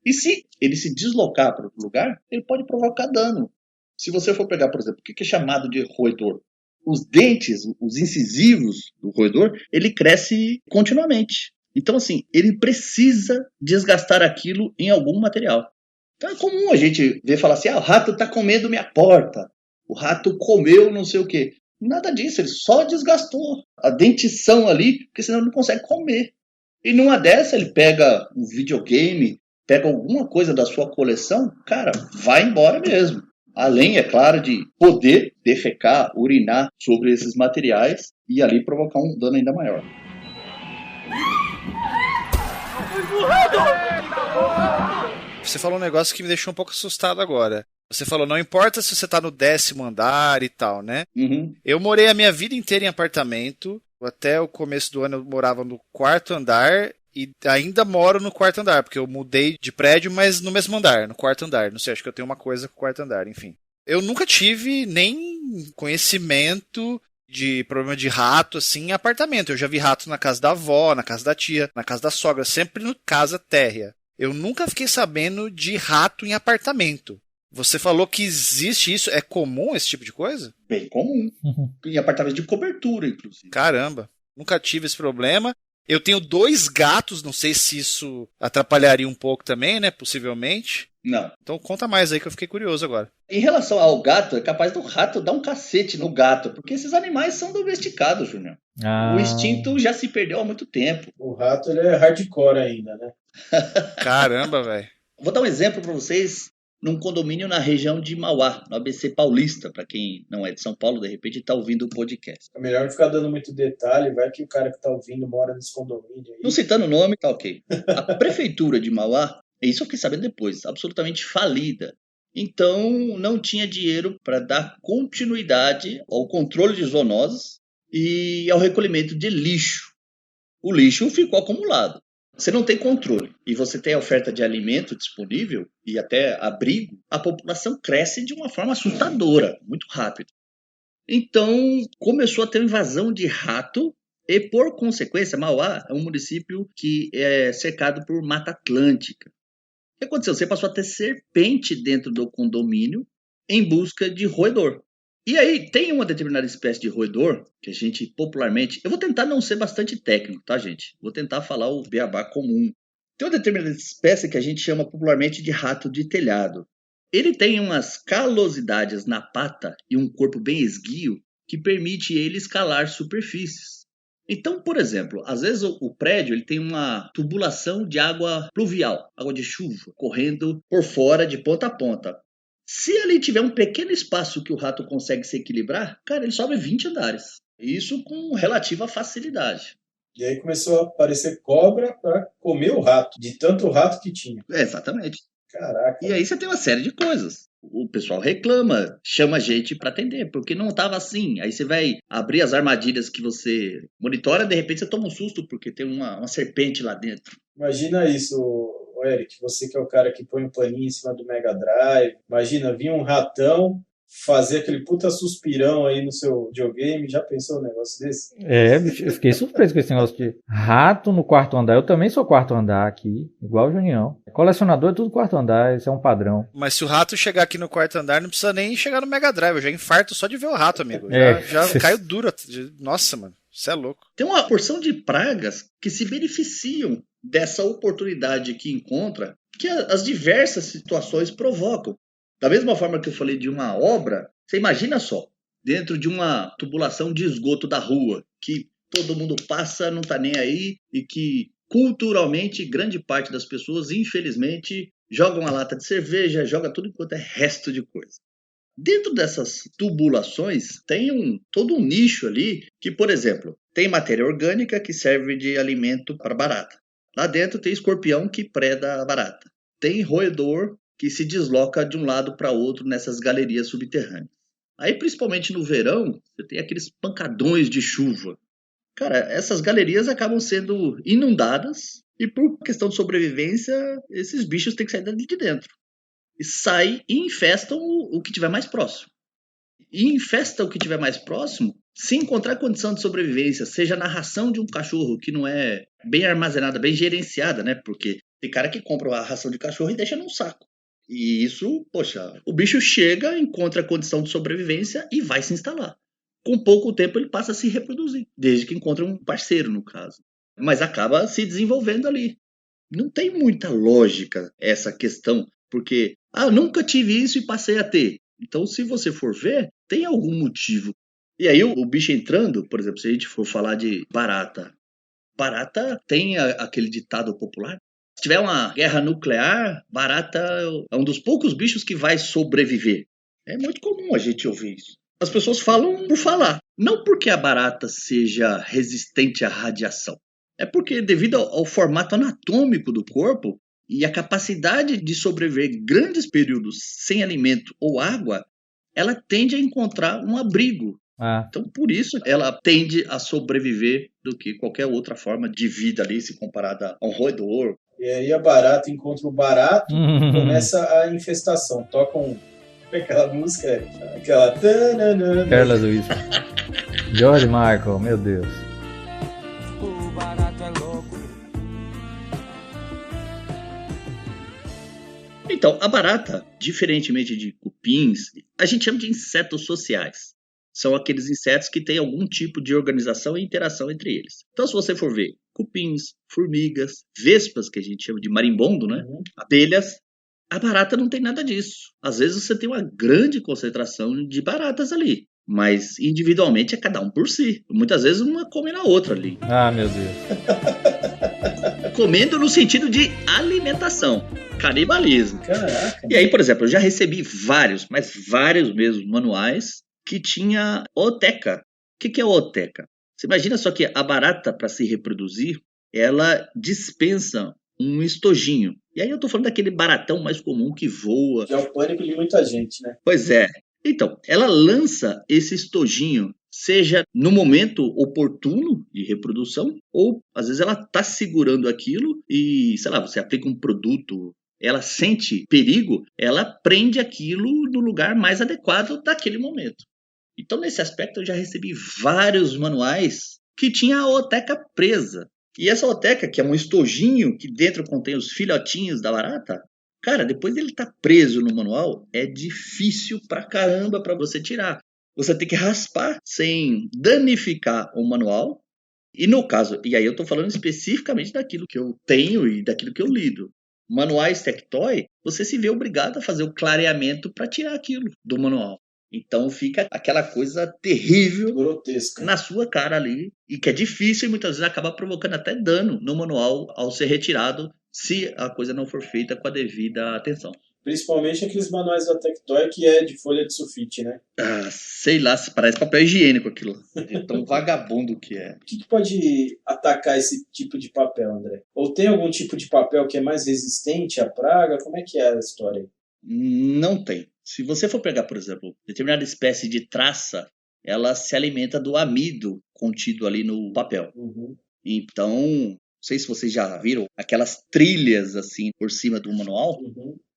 E se ele se deslocar para outro lugar, ele pode provocar dano. Se você for pegar, por exemplo, o que é chamado de roedor? os dentes, os incisivos do roedor, ele cresce continuamente. Então, assim, ele precisa desgastar aquilo em algum material. Então é comum a gente ver falar assim, o rato está comendo minha porta, o rato comeu não sei o quê. Nada disso, ele só desgastou a dentição ali, porque senão ele não consegue comer. E numa dessa ele pega um videogame, pega alguma coisa da sua coleção, cara, vai embora mesmo. Além, é claro, de poder defecar, urinar sobre esses materiais e ali provocar um dano ainda maior. Você falou um negócio que me deixou um pouco assustado agora. Você falou, não importa se você tá no 10º andar e tal, né? Uhum. Eu morei a minha vida inteira em apartamento. Até o começo do ano eu morava no 4º andar e ainda moro no 4º andar, porque eu mudei de prédio, mas no mesmo andar, no 4º andar. Não sei, acho que eu tenho uma coisa com o 4º andar, enfim. Eu nunca tive nem conhecimento de problema de rato, assim, em apartamento. Eu já vi rato na casa da avó, na casa da tia, na casa da sogra, sempre no casa térrea. Eu nunca fiquei sabendo de rato em apartamento. Você falou que existe isso? É comum esse tipo de coisa? Bem comum. Em apartamentos de cobertura, inclusive. Caramba, nunca tive esse problema. Eu tenho 2 gatos, não sei se isso atrapalharia um pouco também, né? Possivelmente. Não. Então conta mais aí que eu fiquei curioso agora. Em relação ao gato, é capaz do rato dar um cacete no gato, porque esses animais são domesticados, Júnior. O instinto já se perdeu há muito tempo. O rato ele é hardcore ainda, né? Caramba, velho. Vou dar um exemplo para vocês num condomínio na região de Mauá, no ABC Paulista, para quem não é de São Paulo, de repente está ouvindo o podcast. É melhor não ficar dando muito detalhe, vai que o cara que tá ouvindo mora nesse condomínio aí. Não citando o nome, tá ok. A prefeitura de Mauá, isso eu fiquei sabendo depois, absolutamente falida. Então não tinha dinheiro para dar continuidade ao controle de zoonoses e ao recolhimento de lixo. O lixo ficou acumulado. Você não tem controle e você tem a oferta de alimento disponível e até abrigo, a população cresce de uma forma assustadora, muito rápido. Então, começou a ter invasão de rato e, por consequência, Mauá é um município que é cercado por Mata Atlântica. O que aconteceu? Você passou a ter serpente dentro do condomínio em busca de roedor. E aí, tem uma determinada espécie de roedor, que a gente popularmente... Eu vou tentar não ser bastante técnico, tá, gente? Vou tentar falar o beabá comum. Tem uma determinada espécie que a gente chama popularmente de rato de telhado. Ele tem umas calosidades na pata e um corpo bem esguio que permite ele escalar superfícies. Então, por exemplo, às vezes o prédio ele tem uma tubulação de água pluvial, água de chuva, correndo por fora de ponta a ponta. Se ali tiver um pequeno espaço que o rato consegue se equilibrar, cara, ele sobe 20 andares. Isso com relativa facilidade. E aí começou a aparecer cobra para comer o rato, de tanto rato que tinha. Exatamente. Caraca. E aí você tem uma série de coisas. O pessoal reclama, chama gente para atender, porque não estava assim. Aí você vai abrir as armadilhas que você monitora, de repente você toma um susto, porque tem uma serpente lá dentro. Imagina isso, Eric, você que é o cara que põe um paninho em cima do Mega Drive. Imagina, vir um ratão fazer aquele puta suspirão aí no seu videogame. Já pensou um negócio desse? Bicho, eu fiquei surpreso com esse negócio de rato no 4º andar. Eu também sou 4º andar aqui, igual o Junião. Colecionador é tudo 4º andar, isso é um padrão. Mas se o rato chegar aqui no 4º andar, não precisa nem chegar no Mega Drive. Eu já infarto só de ver o rato, amigo. Já caiu duro. Nossa, mano, você é louco. Tem uma porção de pragas que se beneficiam dessa oportunidade que encontra, que as diversas situações provocam. Da mesma forma que eu falei de uma obra, você imagina só, dentro de uma tubulação de esgoto da rua, que todo mundo passa, não está nem aí, e que culturalmente grande parte das pessoas, infelizmente, joga uma lata de cerveja, joga tudo enquanto é resto de coisa. Dentro dessas tubulações tem todo um nicho ali que, por exemplo, tem matéria orgânica que serve de alimento para barata. Lá dentro tem escorpião que preda a barata. Tem roedor que se desloca de um lado para outro nessas galerias subterrâneas. Aí, principalmente no verão, você tem aqueles pancadões de chuva. Cara, essas galerias acabam sendo inundadas e, por questão de sobrevivência, esses bichos têm que sair de dentro. E saem e infestam o que tiver mais próximo. E infesta o que tiver mais próximo, se encontrar condição de sobrevivência, seja na ração de um cachorro que não é bem armazenada, bem gerenciada, né? Porque tem cara que compra a ração de cachorro e deixa num saco. E isso, poxa, o bicho chega, encontra a condição de sobrevivência e vai se instalar. com pouco tempo ele passa a se reproduzir, desde que encontra um parceiro, no caso. Mas acaba se desenvolvendo ali. Não tem muita lógica essa questão, porque, nunca tive isso e passei a ter. Então, se você for ver, tem algum motivo. E aí o bicho entrando, por exemplo, se a gente for falar de barata. Barata tem aquele ditado popular. Se tiver uma guerra nuclear, barata é um dos poucos bichos que vai sobreviver. É muito comum a gente ouvir isso. As pessoas falam por falar. Não porque a barata seja resistente à radiação. É porque, devido ao formato anatômico do corpo e a capacidade de sobreviver grandes períodos sem alimento ou água, ela tende a encontrar um abrigo. Então, por isso, ela tende a sobreviver do que qualquer outra forma de vida ali, se comparada a um roedor. E aí a barata encontra o barato e começa a infestação. Tocam aquela música, aquela... Carlos Luiz. George Michael, meu Deus. O barato é louco. Então, a barata, diferentemente de cupins, a gente chama de insetos sociais. São aqueles insetos que têm algum tipo de organização e interação entre eles. Então, se você for ver cupins, formigas, vespas, que a gente chama de marimbondo, né? Abelhas, a barata não tem nada disso. Às vezes você tem uma grande concentração de baratas ali, mas individualmente é cada um por si. Muitas vezes uma come na outra ali. Meu Deus. Comendo no sentido de alimentação, canibalismo. Caraca. E aí, por exemplo, eu já recebi vários, mas vários mesmo, manuais que tinha oteca. O que é oteca? Você imagina só que a barata, para se reproduzir, ela dispensa um estojinho. E aí eu tô falando daquele baratão mais comum que voa. Que é o pânico de muita gente, né? Pois é. Então, ela lança esse estojinho, seja no momento oportuno de reprodução, ou às vezes ela tá segurando aquilo e, sei lá, você aplica um produto, ela sente perigo, ela prende aquilo no lugar mais adequado daquele momento. Então, nesse aspecto, eu já recebi vários manuais que tinha a oteca presa. E essa oteca, que é um estojinho que dentro contém os filhotinhos da barata, cara, depois dele estar preso no manual, é difícil pra caramba pra você tirar. Você tem que raspar sem danificar o manual. E no caso, e aí eu tô falando especificamente daquilo que eu tenho e daquilo que eu lido. Manuais Tectoy, você se vê obrigado a fazer o clareamento para tirar aquilo do manual. Então fica aquela coisa terrível, grotesca, na sua cara ali, e que é difícil e muitas vezes acaba provocando até dano no manual ao ser retirado, se a coisa não for feita com a devida atenção. Principalmente aqueles manuais da Tectoy que é de folha de sulfite, né? Sei lá, parece papel higiênico aquilo. De tão vagabundo que é. O que pode atacar esse tipo de papel, André? Ou tem algum tipo de papel que é mais resistente à praga? Como é que é a história aí? Não tem. Se você for pegar, por exemplo, determinada espécie de traça, ela se alimenta do amido contido ali no papel. Então, não sei se vocês já viram aquelas trilhas assim por cima do manual.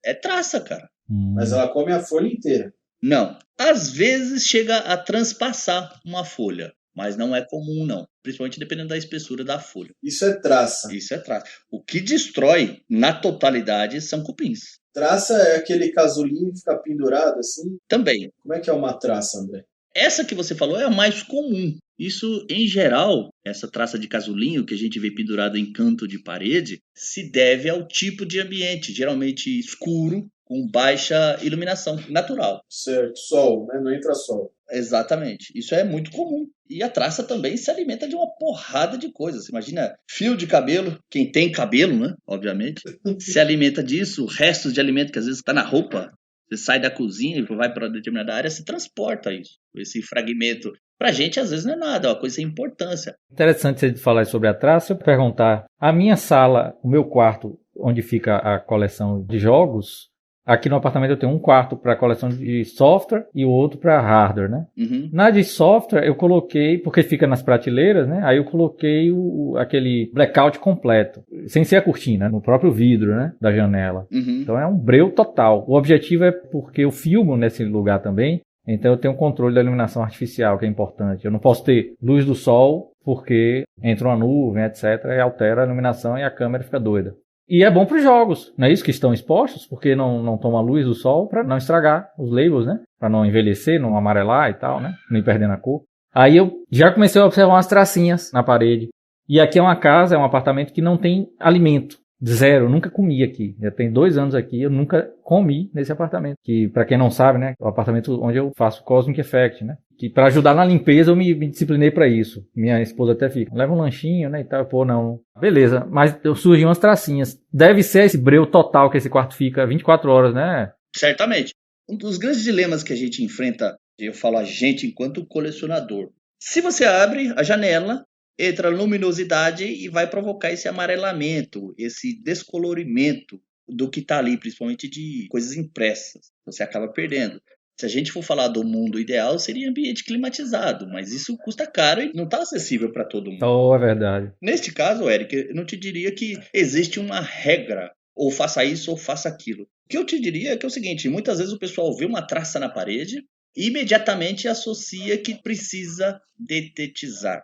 É traça, cara. Mas ela come a folha inteira. Não. Às vezes chega a transpassar uma folha, mas não é comum, não. Principalmente dependendo da espessura da folha. Isso é traça. Isso é traça. O que destrói, na totalidade, são cupins. Traça é aquele casulinho que fica pendurado assim? Também. Como é que é uma traça, André? Essa que você falou é a mais comum. Isso, em geral, essa traça de casulinho que a gente vê pendurado em canto de parede, se deve ao tipo de ambiente, geralmente escuro, com baixa iluminação natural. Certo, sol, né? Não entra sol. Exatamente. Isso é muito comum. E a traça também se alimenta de uma porrada de coisas. Você imagina fio de cabelo, quem tem cabelo, né? Obviamente, se alimenta disso, restos de alimento que às vezes está na roupa. Você sai da cozinha e vai para determinada área, se transporta isso, esse fragmento. Pra gente, às vezes, não é nada, é uma coisa sem importância. Interessante você falar sobre a traça. Eu perguntar, a minha sala, o meu quarto, onde fica a coleção de jogos, aqui no apartamento eu tenho um quarto para coleção de software e o outro para hardware, né? Na de software eu coloquei, porque fica nas prateleiras, né? Aí eu coloquei aquele blackout completo, sem ser a cortina, no próprio vidro, né? Da janela. Então é um breu total. O objetivo é porque eu filmo nesse lugar também, então eu tenho um controle da iluminação artificial, que é importante. Eu não posso ter luz do sol, porque entra uma nuvem, etc, e altera a iluminação e a câmera fica doida. E é bom para os jogos, não é isso que estão expostos, porque não toma luz do sol para não estragar os labels, né? Para não envelhecer, não amarelar e tal, né? Nem perdendo a cor. Aí eu já comecei a observar umas tracinhas na parede. E aqui é uma casa, é um apartamento que não tem alimento. Zero, eu nunca comi aqui. Já tem 2 anos aqui, eu nunca comi nesse apartamento. Que, pra quem não sabe, né, é o apartamento onde eu faço Cosmic Effect, né. Que pra ajudar na limpeza eu me disciplinei pra isso. Minha esposa até fica, leva um lanchinho, né, e tal. Pô, não. Beleza, mas surgiam umas tracinhas. Deve ser esse breu total que esse quarto fica 24 horas, né? Certamente. Um dos grandes dilemas que a gente enfrenta, eu falo a gente enquanto colecionador, se você abre a janela, entra luminosidade e vai provocar esse amarelamento, esse descolorimento do que está ali, principalmente de coisas impressas. Você acaba perdendo. Se a gente for falar do mundo ideal, seria ambiente climatizado, mas isso custa caro e não está acessível para todo mundo. Oh, é verdade. Neste caso, Eric, eu não te diria que existe uma regra, ou faça isso ou faça aquilo. O que eu te diria é que é o seguinte, muitas vezes o pessoal vê uma traça na parede e imediatamente associa que precisa detetizar.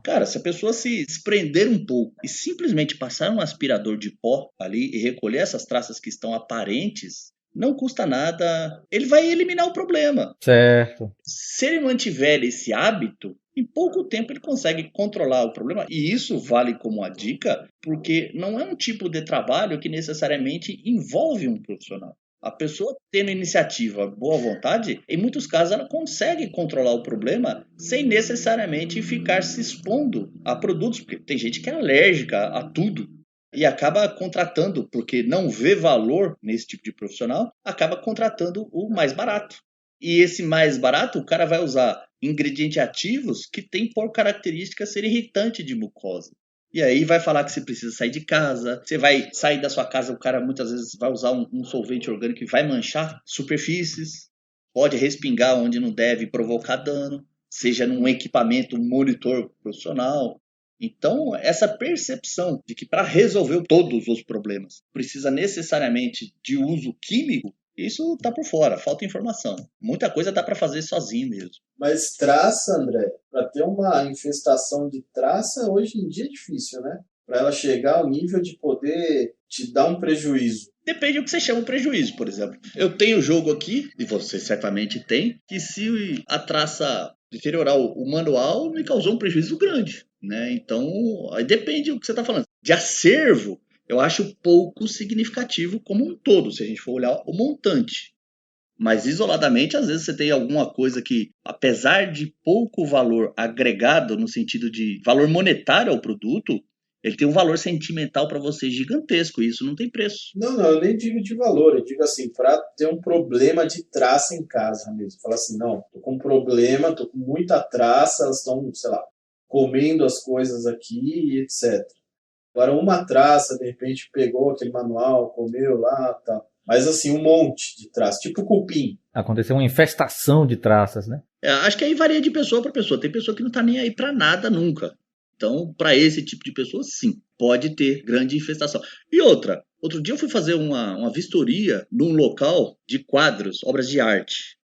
Cara, se a pessoa se prender um pouco e simplesmente passar um aspirador de pó ali e recolher essas traças que estão aparentes, não custa nada, ele vai eliminar o problema. Certo. Se ele mantiver esse hábito, em pouco tempo ele consegue controlar o problema. E isso vale como uma dica, porque não é um tipo de trabalho que necessariamente envolve um profissional. A pessoa tendo iniciativa, boa vontade, em muitos casos ela consegue controlar o problema sem necessariamente ficar se expondo a produtos, porque tem gente que é alérgica a tudo e acaba contratando, porque não vê valor nesse tipo de profissional, acaba contratando o mais barato. E esse mais barato, o cara vai usar ingredientes ativos que tem por característica ser irritante de mucosa. E aí vai falar que você precisa sair de casa, você vai sair da sua casa, o cara muitas vezes vai usar um solvente orgânico que vai manchar superfícies, pode respingar onde não deve, provocar dano, seja num equipamento, um monitor profissional. Então, essa percepção de que para resolver todos os problemas precisa necessariamente de uso químico, isso está por fora, falta informação. Muita coisa dá para fazer sozinho mesmo. Mas traça, André, para ter uma infestação de traça, hoje em dia é difícil, né? Para ela chegar ao nível de poder te dar um prejuízo. Depende do que você chama de prejuízo, por exemplo. Eu tenho jogo aqui, e você certamente tem, que se a traça deteriorar o manual, me causou um prejuízo grande, né? Então, aí depende do que você está falando. De acervo, eu acho pouco significativo como um todo, se a gente for olhar o montante. Mas isoladamente, às vezes você tem alguma coisa que, apesar de pouco valor agregado no sentido de valor monetário ao produto, ele tem um valor sentimental para você gigantesco, e isso não tem preço. Não, eu nem digo de valor, eu digo assim, para ter um problema de traça em casa mesmo. Fala assim, não, tô com um problema, tô com muita traça, elas estão, sei lá, comendo as coisas aqui e etc. Agora, uma traça, de repente, pegou aquele manual, comeu lá, tá. Mas assim, um monte de traça, tipo cupim. Aconteceu uma infestação de traças, né? Acho que aí varia de pessoa para pessoa. Tem pessoa que não tá nem aí para nada nunca. Então, para esse tipo de pessoa, sim, pode ter grande infestação. E outro dia eu fui fazer uma vistoria num local de quadros, obras de arte.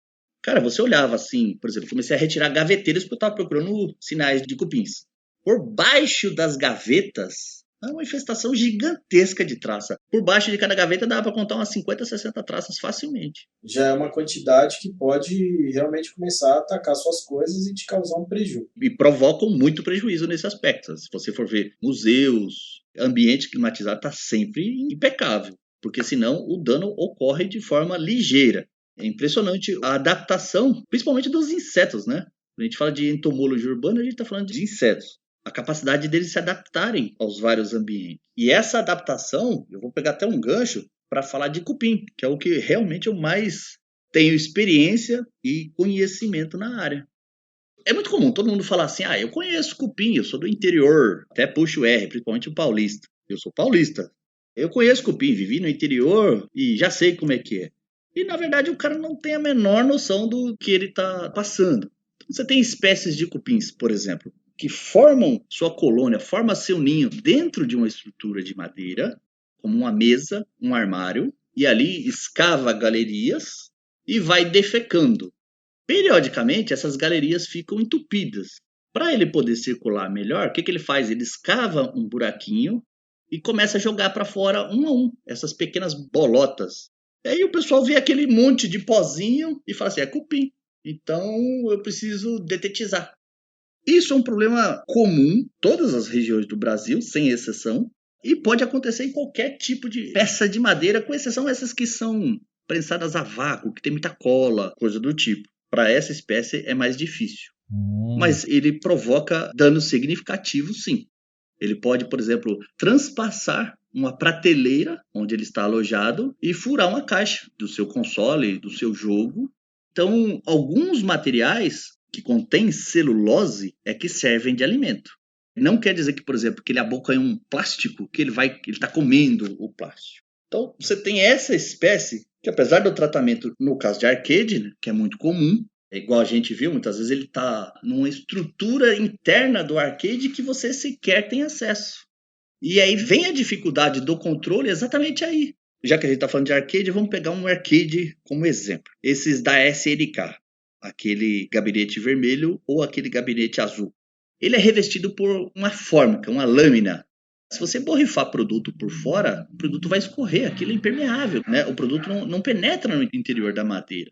Cara, você olhava assim, por exemplo, comecei a retirar gaveteiras porque eu estava procurando sinais de cupins. Por baixo das gavetas, é uma infestação gigantesca de traça. Por baixo de cada gaveta dá para contar umas 50, 60 traças facilmente. Já é uma quantidade que pode realmente começar a atacar suas coisas e te causar um prejuízo. E provocam muito prejuízo nesse aspecto. Se você for ver museus, ambiente climatizado está sempre impecável, porque senão o dano ocorre de forma ligeira. É impressionante a adaptação, principalmente dos insetos, né? Quando a gente fala de entomologia urbana, a gente está falando de insetos. A capacidade deles se adaptarem aos vários ambientes. E essa adaptação, eu vou pegar até um gancho para falar de cupim, que é o que realmente eu mais tenho experiência e conhecimento na área. É muito comum todo mundo falar assim, eu conheço cupim, eu sou do interior, até puxo o R, principalmente o paulista. Eu sou paulista. Eu conheço cupim, vivi no interior e já sei como é que é. E, na verdade, o cara não tem a menor noção do que ele está passando. Então, você tem espécies de cupins, por exemplo, que formam sua colônia, formam seu ninho dentro de uma estrutura de madeira, como uma mesa, um armário, e ali escava galerias e vai defecando. Periodicamente, essas galerias ficam entupidas. Para ele poder circular melhor, o que ele faz? Ele escava um buraquinho e começa a jogar para fora um a um, essas pequenas bolotas. E aí o pessoal vê aquele monte de pozinho e fala assim, é cupim. Então eu preciso detetizar. Isso é um problema comum em todas as regiões do Brasil, sem exceção, e pode acontecer em qualquer tipo de peça de madeira, com exceção essas que são prensadas a vácuo, que tem muita cola, coisa do tipo. Para essa espécie é mais difícil. Mas ele provoca danos significativos, sim. Ele pode, por exemplo, transpassar uma prateleira onde ele está alojado e furar uma caixa do seu console, do seu jogo. Então, alguns materiais que contêm celulose é que servem de alimento. Não quer dizer que, por exemplo, que ele abocanha um plástico, que ele está comendo o plástico. Então, você tem essa espécie que, apesar do tratamento, no caso de arcade, né, que é muito comum, é igual a gente viu, muitas vezes ele está numa estrutura interna do arcade que você sequer tem acesso. E aí vem a dificuldade do controle exatamente aí. Já que a gente está falando de arcade, vamos pegar um arcade como exemplo. Esses da SNK, aquele gabinete vermelho ou aquele gabinete azul. Ele é revestido por uma fórmica, uma lâmina. Se você borrifar produto por fora, o produto vai escorrer, aquilo é impermeável, né? O produto não penetra no interior da madeira.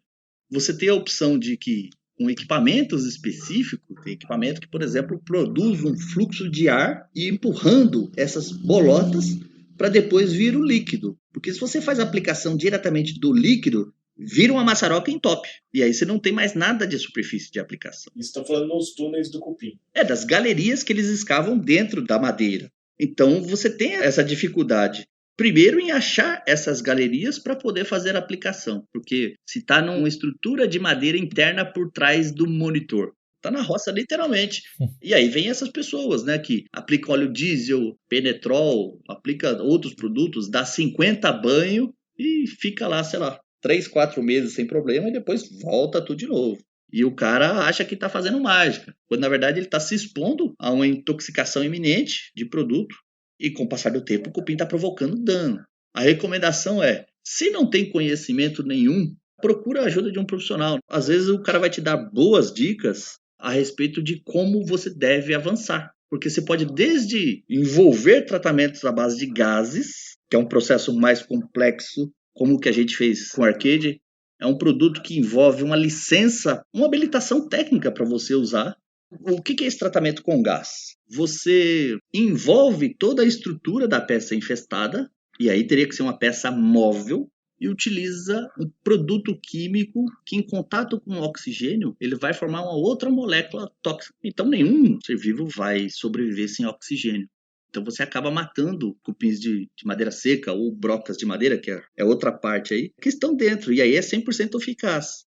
Você tem a opção de que, com equipamentos específicos, tem equipamento que, por exemplo, produz um fluxo de ar e empurrando essas bolotas para depois vir o líquido. Porque se você faz a aplicação diretamente do líquido, vira uma maçaroca em top. E aí você não tem mais nada de superfície de aplicação. Isso está falando nos túneis do cupim. Das galerias que eles escavam dentro da madeira. Então você tem essa dificuldade. Primeiro em achar essas galerias para poder fazer a aplicação. Porque se está numa estrutura de madeira interna por trás do monitor. Está na roça literalmente. E aí vem essas pessoas, né, que aplicam óleo diesel, penetrol, aplica outros produtos, dá 50 banho e fica lá, sei lá, 3, 4 meses sem problema e depois volta tudo de novo. E o cara acha que está fazendo mágica, quando na verdade ele está se expondo a uma intoxicação iminente de produto e com o passar do tempo o cupim está provocando dano. A recomendação é, se não tem conhecimento nenhum, procura a ajuda de um profissional. Às vezes o cara vai te dar boas dicas a respeito de como você deve avançar. Porque você pode desde envolver tratamentos à base de gases, que é um processo mais complexo, como o que a gente fez com o arcade. É um produto que envolve uma licença, uma habilitação técnica para você usar. O que é esse tratamento com gás? Você envolve toda a estrutura da peça infestada, e aí teria que ser uma peça móvel, e utiliza um produto químico que, em contato com o oxigênio, ele vai formar uma outra molécula tóxica. Então, nenhum ser vivo vai sobreviver sem oxigênio. Então, você acaba matando cupins de madeira seca ou brocas de madeira, que é outra parte aí, que estão dentro. E aí é 100% eficaz.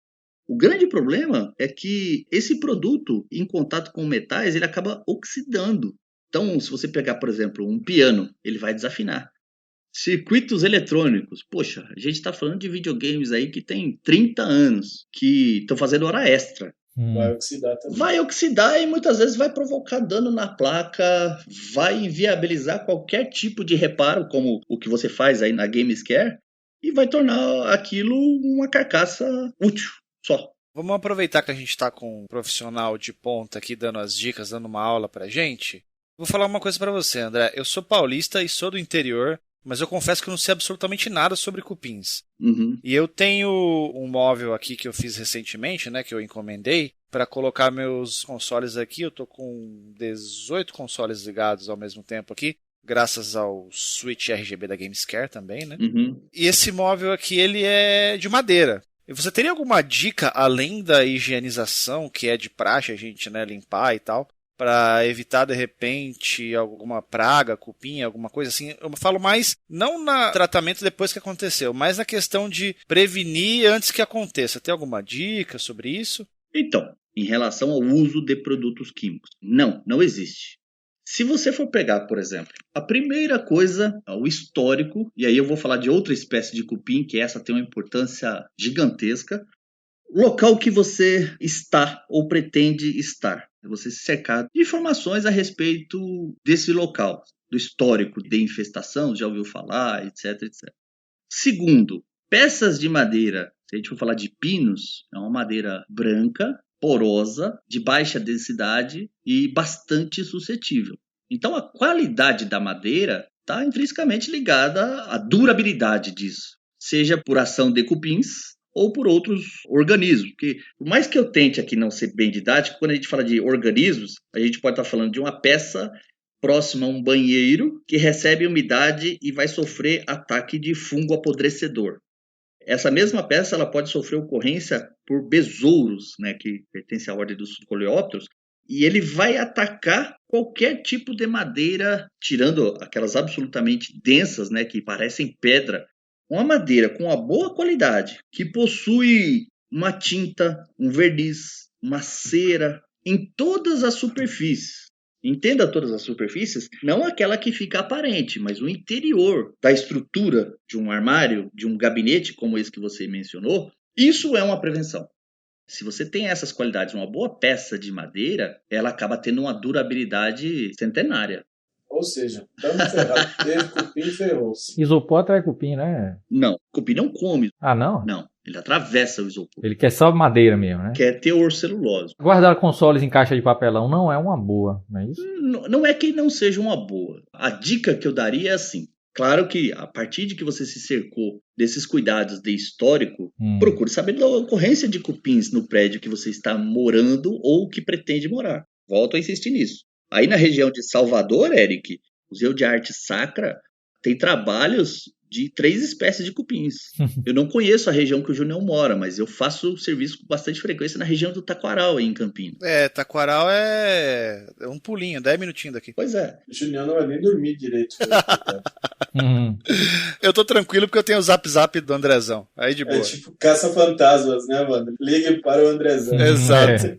O grande problema é que esse produto, em contato com metais, ele acaba oxidando. Então, se você pegar, por exemplo, um piano, ele vai desafinar. Circuitos eletrônicos. Poxa, a gente está falando de videogames aí que tem 30 anos, que estão fazendo hora extra. Vai oxidar também. Vai oxidar e muitas vezes vai provocar dano na placa, vai inviabilizar qualquer tipo de reparo, como o que você faz aí na GameScare, e vai tornar aquilo uma carcaça útil só. Vamos aproveitar que a gente está com um profissional de ponta aqui dando as dicas, dando uma aula pra gente. Vou falar uma coisa para você, André. Eu sou paulista e sou do interior, mas eu confesso que eu não sei absolutamente nada sobre cupins. Uhum. E eu tenho um móvel aqui que eu fiz recentemente, né, que eu encomendei, para colocar meus consoles aqui. Eu tô com 18 consoles ligados ao mesmo tempo aqui, graças ao switch RGB da GameScare também, né? Uhum. E esse móvel aqui, ele é de madeira. E você teria alguma dica, além da higienização, que é de praxe a gente, né, limpar e tal, para evitar, de repente, alguma praga, cupim, alguma coisa assim? Eu falo mais, não no tratamento depois que aconteceu, mas na questão de prevenir antes que aconteça. Tem alguma dica sobre isso? Então, em relação ao uso de produtos químicos, não existe. Se você for pegar, por exemplo, a primeira coisa, o histórico, e aí eu vou falar de outra espécie de cupim, que essa tem uma importância gigantesca, local que você está ou pretende estar. Você se cercar de informações a respeito desse local, do histórico de infestação, já ouviu falar, etc, etc. Segundo, peças de madeira, se a gente for falar de pinos, é uma madeira branca, porosa, de baixa densidade e bastante suscetível. Então, a qualidade da madeira está intrinsecamente ligada à durabilidade disso, seja por ação de cupins ou por outros organismos. Porque, por mais que eu tente aqui não ser bem didático, quando a gente fala de organismos, a gente pode estar falando de uma peça próxima a um banheiro que recebe umidade e vai sofrer ataque de fungo apodrecedor. Essa mesma peça ela pode sofrer ocorrência por besouros, né, que pertence à ordem dos coleópteros, e ele vai atacar qualquer tipo de madeira, tirando aquelas absolutamente densas, né, que parecem pedra. Uma madeira com uma boa qualidade, que possui uma tinta, um verniz, uma cera, em todas as superfícies. Entenda todas as superfícies, não aquela que fica aparente, mas o interior da estrutura de um armário, de um gabinete, como esse que você mencionou, isso é uma prevenção. Se você tem essas qualidades, uma boa peça de madeira, ela acaba tendo uma durabilidade centenária. Ou seja, estamos ferrados. Teve cupim e ferrou-se. Isopor atrai cupim, né? Não, cupim não come. Ah, não? Não, ele atravessa o isopor. Ele quer só madeira mesmo, né? Quer teor celulose. Guardar consoles em caixa de papelão não é uma boa, não é isso? Não é que não seja uma boa. A dica que eu daria é assim. Claro que a partir de que você se cercou desses cuidados de histórico, procure saber da ocorrência de cupins no prédio que você está morando ou que pretende morar. Volto a insistir nisso. Aí na região de Salvador, Eric, o Museu de Arte Sacra tem trabalhos de 3 espécies de cupins. Eu não conheço a região que o Junião mora, mas eu faço serviço com bastante frequência na região do Taquaral, aí em Campinas. Taquaral é um pulinho, 10 minutinhos daqui. Pois é. O Julião não vai nem dormir direito. Eu tô tranquilo porque eu tenho o Zap do Andrezão. Aí de boa. É tipo caça-fantasmas, né, mano? Ligue para o Andrezão. Exato.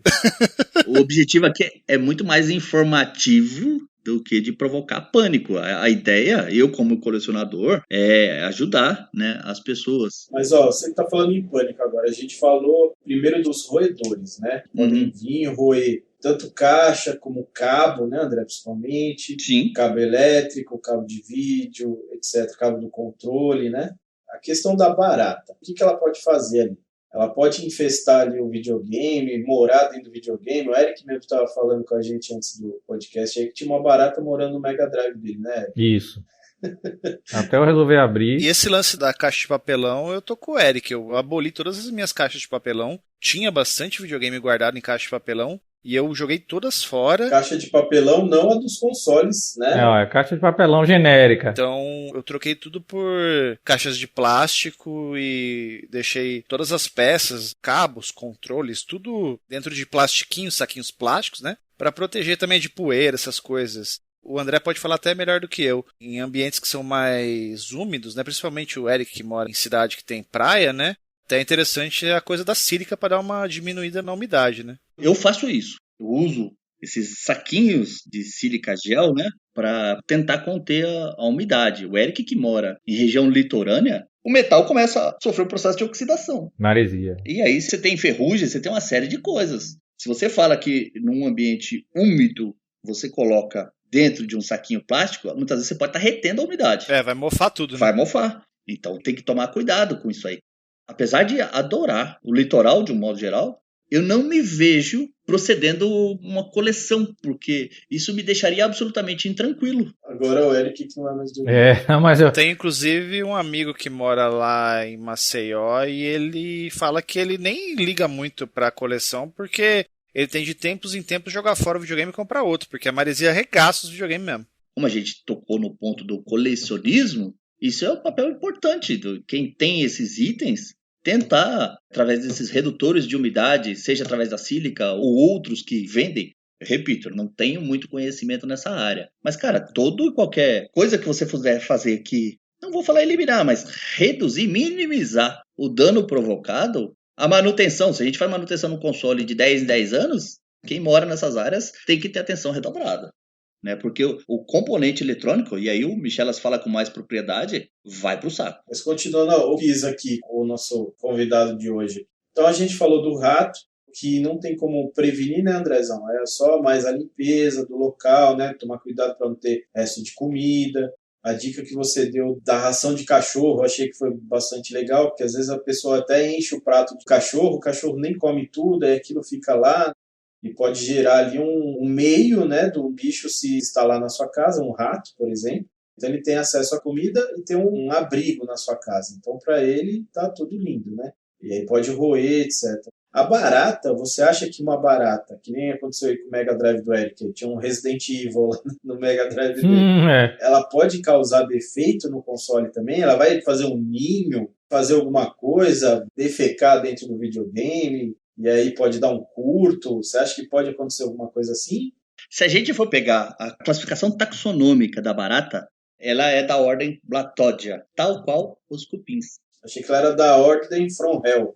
O objetivo aqui é muito mais informativo do que de provocar pânico. A ideia, eu como colecionador, é ajudar, né, as pessoas. Mas, ó, você que tá falando em pânico agora. A gente falou primeiro dos roedores, né? Podem vir roer tanto caixa como cabo, né, André, principalmente. Sim. Cabo elétrico, cabo de vídeo, etc. Cabo do controle, né? A questão da barata. O que ela pode fazer ali? Ela pode infestar ali o videogame, morar dentro do videogame. O Eric mesmo estava falando com a gente antes do podcast aí que tinha uma barata morando no Mega Drive dele, né, Eric? Isso. Até eu resolver abrir. E esse lance da caixa de papelão, eu tô com o Eric. Eu aboli todas as minhas caixas de papelão. Tinha bastante videogame guardado em caixa de papelão. E eu joguei todas fora. Caixa de papelão, não a dos consoles, né? Não, é caixa de papelão genérica. Então eu troquei tudo por caixas de plástico e deixei todas as peças, cabos, controles, tudo dentro de plastiquinhos, saquinhos plásticos, né? Pra proteger também de poeira, essas coisas. O André pode falar até melhor do que eu. Em ambientes que são mais úmidos, né? Principalmente o Eric que mora em cidade que tem praia, né? Até é interessante a coisa da sílica para dar uma diminuída na umidade, né? Eu faço isso. Eu uso esses saquinhos de sílica gel, né, para tentar conter a umidade. O Eric que mora em região litorânea, o metal começa a sofrer um processo de oxidação. Maresia. E aí você tem ferrugem, você tem uma série de coisas. Se você fala que num ambiente úmido você coloca dentro de um saquinho plástico, muitas vezes você pode estar retendo a umidade. Vai mofar tudo, né? Vai mofar. Então tem que tomar cuidado com isso aí. Apesar de adorar o litoral de um modo geral, eu não me vejo procedendo uma coleção, porque isso me deixaria absolutamente intranquilo. Agora o Eric que não é mais dormir. Mas eu... Tem inclusive um amigo que mora lá em Maceió e ele fala que ele nem liga muito pra coleção, porque ele tem de tempos em tempos jogar fora o videogame e comprar outro, porque a maresia arregaça os videogames mesmo. Como a gente tocou no ponto do colecionismo, isso é um papel importante de quem tem esses itens, tentar, através desses redutores de umidade, seja através da sílica ou outros que vendem. Eu repito, eu não tenho muito conhecimento nessa área. Mas, cara, todo e qualquer coisa que você puder fazer que, não vou falar eliminar, mas reduzir, minimizar o dano provocado, a manutenção, se a gente faz manutenção no console de 10 em 10 anos, quem mora nessas áreas tem que ter atenção redobrada. Né? Porque o componente eletrônico, e aí o Michelas fala com mais propriedade, vai pro saco. Mas continuando o quiz aqui, o nosso convidado de hoje. Então a gente falou do rato, que não tem como prevenir, né, Andrezão? É só mais a limpeza do local, né? Tomar cuidado para não ter resto de comida. A dica que você deu da ração de cachorro, eu achei que foi bastante legal, porque às vezes a pessoa até enche o prato de cachorro, o cachorro nem come tudo, aí aquilo fica lá, e pode gerar ali um meio, né, do bicho se instalar na sua casa, um rato, por exemplo. Então ele tem acesso à comida e tem um abrigo na sua casa. Então para ele tá tudo lindo, né? E aí pode roer, etc. A barata, você acha que uma barata, que nem aconteceu aí com o Mega Drive do Eric, tinha um Resident Evil lá no Mega Drive dele, É. ela pode causar defeito no console também? Ela vai fazer um ninho, fazer alguma coisa, defecar dentro do videogame, e aí pode dar um curto? Você acha que pode acontecer alguma coisa assim? Se a gente for pegar a classificação taxonômica da barata, ela é da ordem Blattodea, tal qual os cupins. Achei que ela era da Ordem From Hell.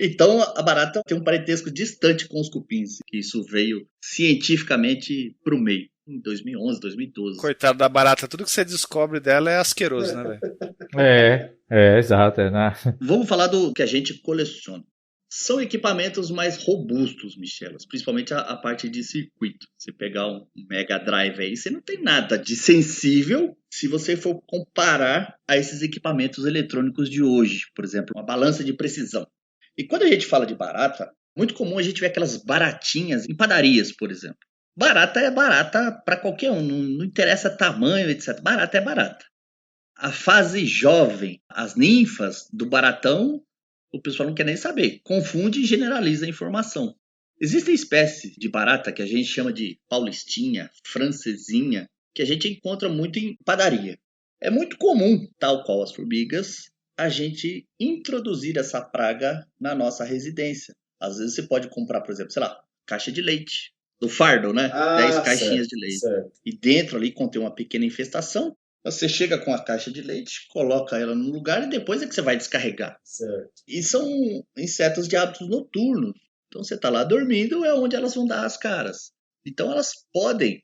Então, a barata tem um parentesco distante com os cupins, que isso veio cientificamente pro meio, em 2011, 2012. Coitado da barata, tudo que você descobre dela é asqueroso, né, velho? Exato. Né? Vamos falar do que a gente coleciona. São equipamentos mais robustos, Michelas, principalmente a parte de circuito. Você pegar um Mega Drive aí, você não tem nada de sensível se você for comparar a esses equipamentos eletrônicos de hoje. Por exemplo, uma balança de precisão. E quando a gente fala de barata, muito comum a gente ver aquelas baratinhas em padarias, por exemplo. Barata é barata para qualquer um, não interessa tamanho, etc. Barata é barata. A fase jovem, as ninfas do baratão, o pessoal não quer nem saber. Confunde e generaliza a informação. Existem espécies de barata que a gente chama de paulistinha, francesinha, que a gente encontra muito em padaria. É muito comum, tal qual as formigas, a gente introduzir essa praga na nossa residência. Às vezes você pode comprar, por exemplo, sei lá, caixa de leite, do fardo, né? 10 caixinhas de leite. Certo. E dentro ali contém uma pequena infestação. Você chega com a caixa de leite, coloca ela no lugar e depois é que você vai descarregar. Certo. E são insetos de hábitos noturnos. Então você está lá dormindo, é onde elas vão dar as caras. Então elas podem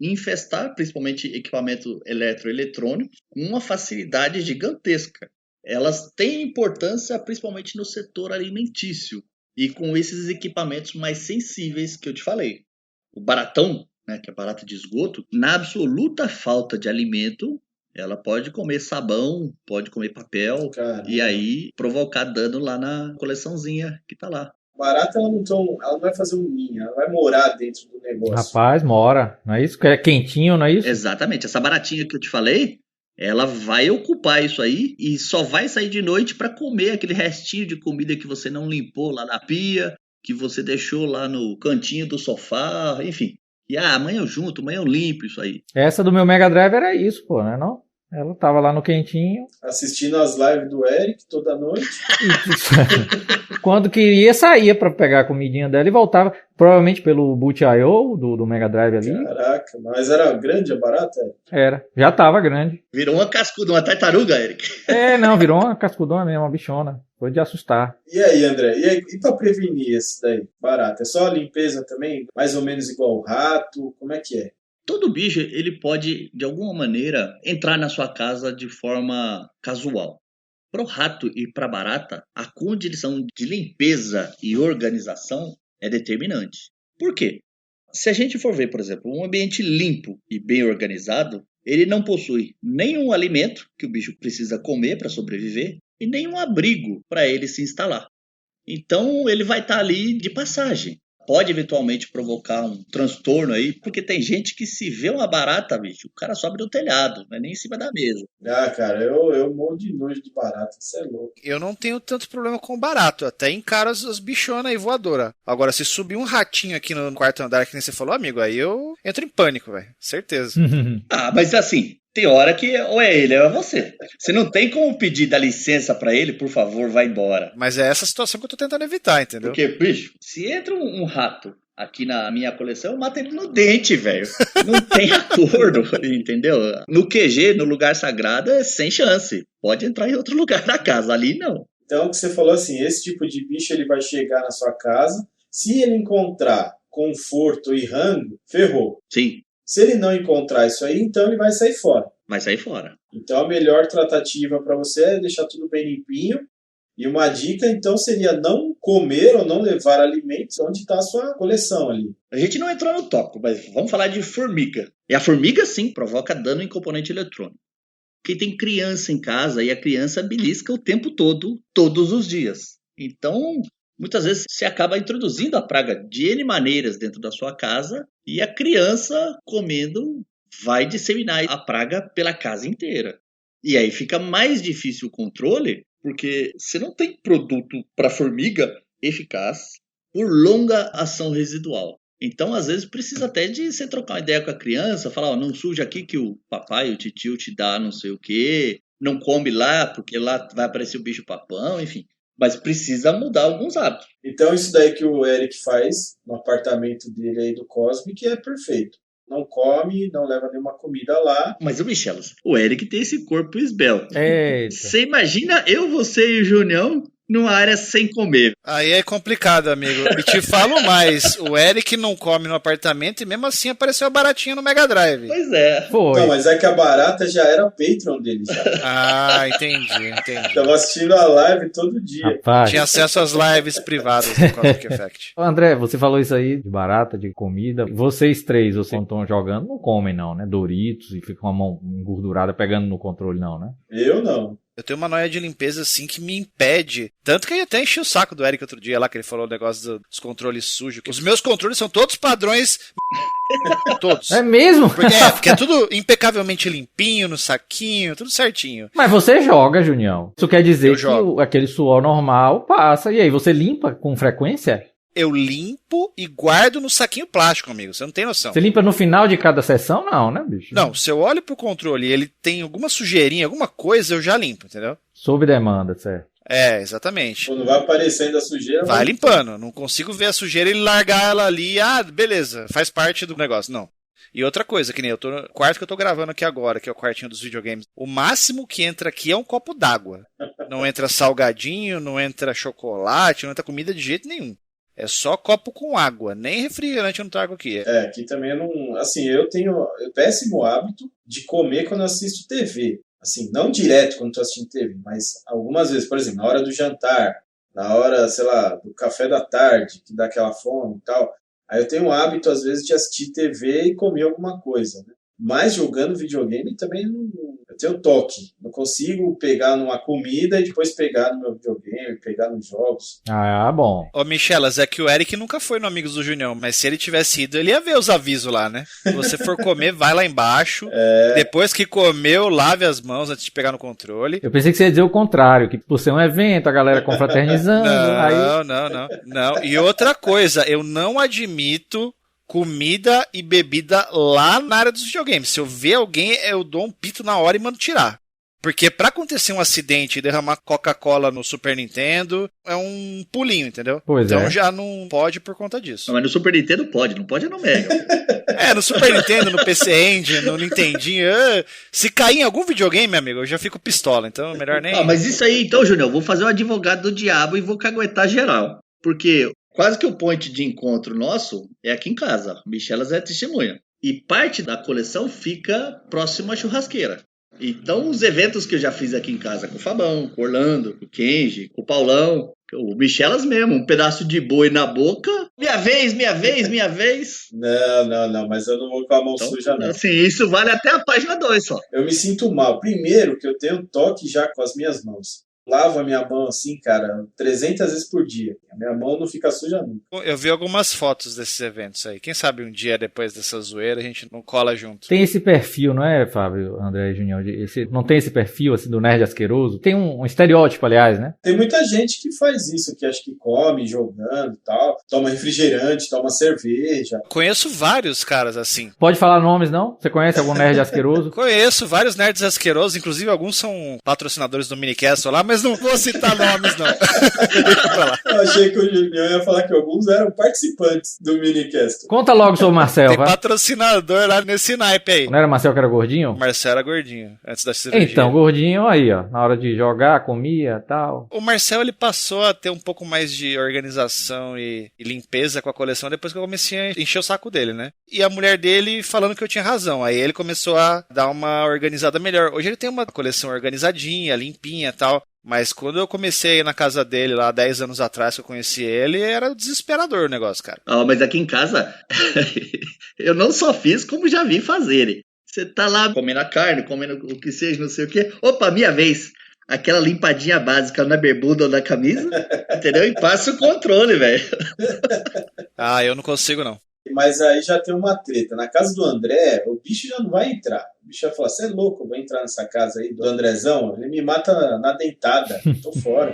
infestar, principalmente equipamento eletroeletrônico, com uma facilidade gigantesca. Elas têm importância principalmente no setor alimentício e com esses equipamentos mais sensíveis que eu te falei. O baratão, né, que é barata de esgoto, na absoluta falta de alimento, ela pode comer sabão, pode comer papel, Caramba. e aí provocar dano lá na coleçãozinha que tá lá. Barata, ela não vai fazer um ninho, ela vai morar dentro do negócio. Rapaz, mora. Não é isso? Que é quentinho, não é isso? Exatamente, essa baratinha que eu te falei, ela vai ocupar isso aí e só vai sair de noite para comer aquele restinho de comida que você não limpou lá na pia, que você deixou lá no cantinho do sofá, enfim. E amanhã eu junto, amanhã eu limpo isso aí. Essa do meu Mega Drive era isso, pô, né? Não? Ela tava lá no quentinho. Assistindo as lives do Eric toda noite. Quando queria, saía pra pegar a comidinha dela e voltava. Provavelmente pelo Boot.io do Mega Drive ali. Caraca, mas era grande a barata? Era. Já tava grande. Virou uma cascuda, uma tartaruga, Eric. Não, virou uma cascudona mesmo, uma bichona. Foi de assustar. E aí, André? E pra prevenir esse daí? Barata? É só a limpeza também? Mais ou menos igual o rato? Como é que é? Todo bicho, ele pode, de alguma maneira, entrar na sua casa de forma casual. Para o rato e para a barata, a condição de limpeza e organização é determinante. Por quê? Se a gente for ver, por exemplo, um ambiente limpo e bem organizado, ele não possui nenhum alimento que o bicho precisa comer para sobreviver e nenhum abrigo para ele se instalar. Então, ele vai estar ali de passagem. Pode eventualmente provocar um transtorno aí, porque tem gente que se vê uma barata, bicho, o cara sobe no telhado, não é nem em cima da mesa. Ah, cara, eu morro de nojo de barata, isso é louco. Eu não tenho tanto problema com barato, até encaro as bichonas aí voadoras. Agora, se subir um ratinho aqui no quarto andar, que nem você falou, amigo, aí eu entro em pânico, velho, certeza. Ah, mas assim, tem hora que ou é ele ou é você. Você não tem como pedir da licença pra ele, por favor, vai embora. Mas é essa situação que eu tô tentando evitar, entendeu? Porque, bicho, se entra um rato aqui na minha coleção, eu mato ele no dente, velho. Não tem acordo, entendeu? No QG, no lugar sagrado, é sem chance. Pode entrar em outro lugar da casa, ali não. Então, o que você falou assim, esse tipo de bicho ele vai chegar na sua casa, se ele encontrar conforto e rango, ferrou. Sim, Se ele não encontrar isso aí, então ele vai sair fora. vai sair fora. Então a melhor tratativa para você é deixar tudo bem limpinho. E uma dica, então, seria não comer ou não levar alimentos onde está a sua coleção ali. A gente não entrou no tópico, mas vamos falar de formiga. E a formiga, sim, provoca dano em componente eletrônico. Porque tem criança em casa e a criança belisca o tempo todo, todos os dias. Então, muitas vezes você acaba introduzindo a praga de N maneiras dentro da sua casa e a criança comendo vai disseminar a praga pela casa inteira. E aí fica mais difícil o controle Porque você não tem produto para formiga eficaz por longa ação residual. Então, às vezes, precisa até de você trocar uma ideia com a criança, falar, ó, não suja aqui que o papai, o titio te dá não sei o quê, não come lá, porque lá vai aparecer o bicho-papão, enfim. Mas precisa mudar alguns hábitos. Então isso daí que o Eric faz no apartamento dele aí do Cosmic é perfeito. Não come, não leva nenhuma comida lá. Mas o Michelas, o Eric tem esse corpo esbelto. Eita. Você imagina eu, você e o Junião numa área sem comer. Aí é complicado, amigo. E te falo mais, o Eric não come no apartamento e mesmo assim apareceu a baratinha no Mega Drive. Pois é. Foi. Não, mas é que a barata já era Patreon dele. Já. Ah, entendi. Tava assistindo a live todo dia. Rapaz. Tinha acesso às lives privadas do Cosmic Effect. Ô, André, você falou isso aí de barata, de comida. Vocês três, vocês não estão jogando, não comem não, né? Doritos e fica com a mão engordurada pegando no controle não, né? Eu não. Eu tenho uma noia de limpeza assim que me impede. Tanto que eu até enchi o saco do Eric outro dia lá, que ele falou o negócio dos controles sujos. Os meus controles são todos padrões. Todos. É mesmo? Porque é tudo impecavelmente limpinho, no saquinho, tudo certinho. Mas você joga, Junião. Isso quer dizer Eu que jogo. aquele suor normal passa. E aí, você limpa com frequência? Eu limpo e guardo no saquinho plástico, amigo. Você não tem noção. Você limpa no final de cada sessão? Não, né, bicho? Não, se eu olho pro controle e ele tem alguma sujeirinha, alguma coisa, eu já limpo, entendeu? Sob demanda, certo. É, exatamente. Quando vai aparecendo a sujeira... Vai limpando. Não consigo ver a sujeira e largar ela ali. Ah, beleza, faz parte do negócio. Não. E outra coisa, que nem eu tô no quarto que eu tô gravando aqui agora, que é o quartinho dos videogames. O máximo que entra aqui é um copo d'água. Não entra salgadinho, não entra chocolate, não entra comida de jeito nenhum. É só copo com água, nem refrigerante eu não trago aqui. É, aqui também eu não... Assim, eu tenho o péssimo hábito de comer quando eu assisto TV. Assim, não direto quando estou assistindo TV, mas algumas vezes, por exemplo, na hora do jantar, na hora, sei lá, do café da tarde, que dá aquela fome e tal. Aí eu tenho o hábito, às vezes, de assistir TV e comer alguma coisa, né? Mas jogando videogame também não... Eu tenho toque. Não consigo pegar numa comida e depois pegar no meu videogame, pegar nos jogos. Ah, bom. Ô, Michelas, é que o Eric nunca foi no Amigos do Junião, mas se ele tivesse ido, ele ia ver os avisos lá, né? Se você for comer, vai lá embaixo. Depois que comeu, lave as mãos antes de pegar no controle. Eu pensei que você ia dizer o contrário, que por ser um evento, a galera confraternizando. Não. E outra coisa, eu não admito comida e bebida lá na área dos videogames. Se eu ver alguém, eu dou um pito na hora e mando tirar. Porque pra acontecer um acidente e derramar Coca-Cola no Super Nintendo, é um pulinho, entendeu? Pois então é. já não pode por conta disso. Não, mas no Super Nintendo pode, não pode é no Mega. No Super Nintendo, no PC Engine, no Nintendinho. Se cair em algum videogame, meu amigo, eu já fico pistola. Então, melhor nem... Mas isso aí, então, Júnior, eu vou fazer um advogado do diabo e vou caguetar geral. Porque quase que o point de encontro nosso é aqui em casa. Michelas é testemunha. E parte da coleção fica próximo à churrasqueira. Então, os eventos que eu já fiz aqui em casa com o Fabão, com o Orlando, com o Kenji, com o Paulão, o Michelas mesmo, um pedaço de boi na boca. Minha vez. Não, mas eu não vou com a mão suja, não. Assim, isso vale até a página 2 só. Eu me sinto mal. Primeiro, que eu tenho toque já com as minhas mãos. Lavo a minha mão assim, cara, 300 vezes por dia. A minha mão não fica suja nunca. Eu vi algumas fotos desses eventos aí. Quem sabe um dia, depois dessa zoeira, a gente não cola junto. Tem esse perfil, não é, Fábio, André e Junião? Não tem esse perfil, assim, do nerd asqueroso? Tem um estereótipo, aliás, né? Tem muita gente que faz isso, que acha que come jogando e tal. Toma refrigerante, toma cerveja. Conheço vários caras assim. Pode falar nomes, não? Você conhece algum nerd asqueroso? Conheço vários nerds asquerosos, inclusive alguns são patrocinadores do Minicast lá, mas não vou citar nomes, não. Deixa pra lá. Eu achei que o Julião ia falar que alguns eram participantes do Minicast. Conta logo sobre o Marcel, Tem vai. patrocinador lá nesse naipe aí. Não era Marcel que era gordinho? O Marcel era gordinho, antes da cirurgia. Então, gordinho aí, ó. Na hora de jogar, comia e tal. O Marcel, ele passou a ter um pouco mais de organização e limpeza com a coleção depois que eu comecei a encher o saco dele, né? E a mulher dele falando que eu tinha razão. Aí ele começou a dar uma organizada melhor. Hoje ele tem uma coleção organizadinha, limpinha e tal. Mas quando eu comecei a ir na casa dele lá 10 anos atrás que eu conheci ele, era desesperador o negócio, cara. Mas aqui em casa, eu não só fiz, como já vi fazerem. Você tá lá comendo a carne, comendo o que seja, não sei o quê. Opa, minha vez. Aquela limpadinha básica na bermuda ou na camisa, entendeu? E passa o controle, velho. Eu não consigo, não. Mas aí já tem uma treta. Na casa do André, o bicho já não vai entrar. O bicho vai falar, você é louco, eu vou entrar nessa casa aí do Andrezão, ele me mata na dentada, tô fora.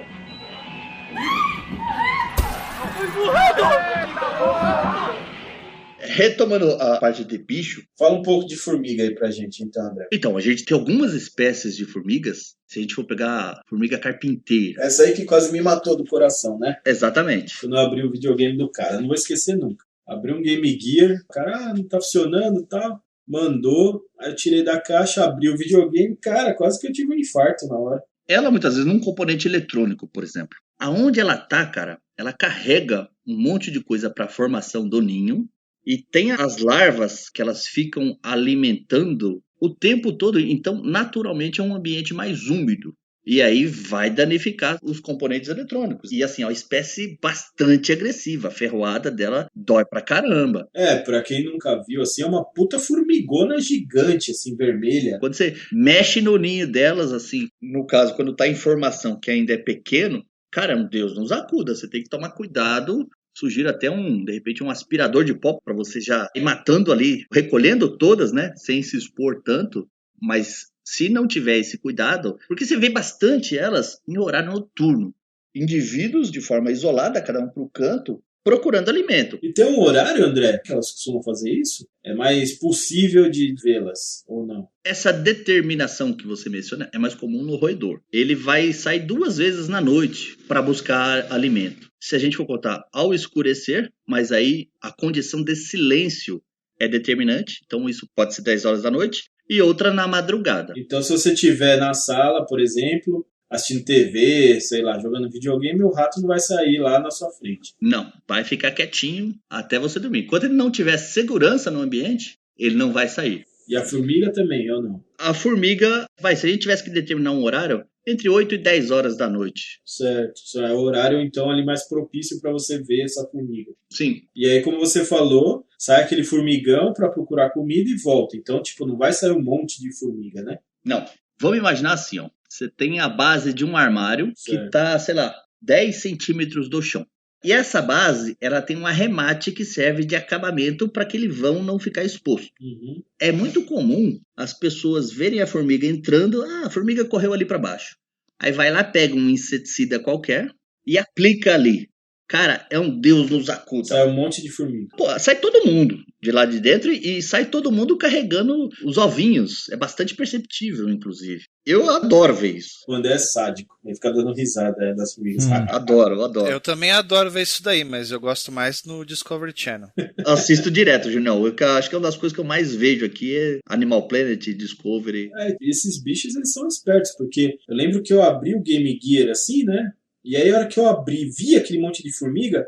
Retomando a parte de bicho. Fala um pouco de formiga aí pra gente, então, André. Então, a gente tem algumas espécies de formigas. Se a gente for pegar a formiga carpinteira. Essa aí que quase me matou do coração, né? Exatamente. Quando eu abri o videogame do cara, não vou esquecer nunca. Abri um Game Gear, o cara, não tá funcionando e tal. Mandou, aí eu tirei da caixa, abri o videogame, cara, quase que eu tive um infarto na hora. Ela, muitas vezes, num componente eletrônico, por exemplo. Aonde ela tá, cara, ela carrega um monte de coisa para a formação do ninho. E tem as larvas que elas ficam alimentando o tempo todo. Então, naturalmente, é um ambiente mais úmido. E aí vai danificar os componentes eletrônicos. E assim, é uma espécie bastante agressiva. A ferroada dela dói pra caramba. Pra quem nunca viu, assim, é uma puta formigona gigante, assim, vermelha. Quando você mexe no ninho delas, assim, no caso, quando tá em formação, que ainda é pequeno, cara, Deus nos acuda. Você tem que tomar cuidado. Sugiro até de repente, um aspirador de pó para você já ir matando ali, recolhendo todas, né? Sem se expor tanto. Mas se não tiver esse cuidado, porque você vê bastante elas em horário noturno. Indivíduos de forma isolada, cada um para o canto, procurando alimento. E tem um horário, André, que elas costumam fazer isso? É mais possível de vê-las, ou não? Essa determinação que você menciona é mais comum no roedor. Ele vai sair 2 vezes na noite para buscar alimento. Se a gente for contar ao escurecer, mas aí a condição de silêncio é determinante. Então isso pode ser 10 horas da noite e outra na madrugada. Então se você estiver na sala, por exemplo, assistindo TV, sei lá, jogando videogame, o rato não vai sair lá na sua frente. Não, vai ficar quietinho até você dormir. Enquanto ele não tiver segurança no ambiente, ele não vai sair. E a formiga também, ou não? A formiga se a gente tivesse que determinar um horário, entre 8 e 10 horas da noite. Certo. Isso é o horário, então, ali mais propício para você ver essa formiga. Sim. E aí, como você falou, sai aquele formigão para procurar comida e volta. Então, tipo, não vai sair um monte de formiga, né? Não. Vamos imaginar assim, ó. Você tem a base de um armário certo. que tá, sei lá, 10 centímetros do chão. E essa base, ela tem um arremate que serve de acabamento para aquele vão não ficar exposto. Uhum. É muito comum as pessoas verem a formiga entrando, a formiga correu ali para baixo. Aí vai lá, pega um inseticida qualquer e aplica ali. Cara, é um Deus nos acuda. Sai um monte de formiga. Pô, sai todo mundo de lá de dentro e sai todo mundo carregando os ovinhos. É bastante perceptível, inclusive. Eu adoro ver isso. O André é sádico. Ele fica dando risada das formigas. Adoro. Eu também adoro ver isso daí, mas eu gosto mais no Discovery Channel. Assisto direto, Junião. Eu acho que uma das coisas que eu mais vejo aqui é Animal Planet, Discovery. Esses bichos, eles são espertos, porque eu lembro que eu abri o Game Gear assim, né? E aí, a hora que eu abri, vi aquele monte de formiga,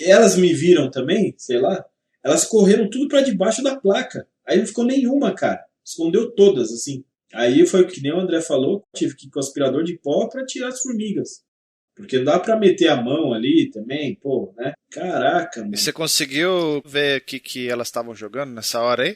elas me viram também, sei lá, elas correram tudo pra debaixo da placa. Aí não ficou nenhuma, cara. Escondeu todas, assim. Aí foi o que nem o André falou, tive que ir com o aspirador de pó pra tirar as formigas. Porque não dá pra meter a mão ali também, pô, né? Caraca, mano. E você conseguiu ver o que elas estavam jogando nessa hora aí?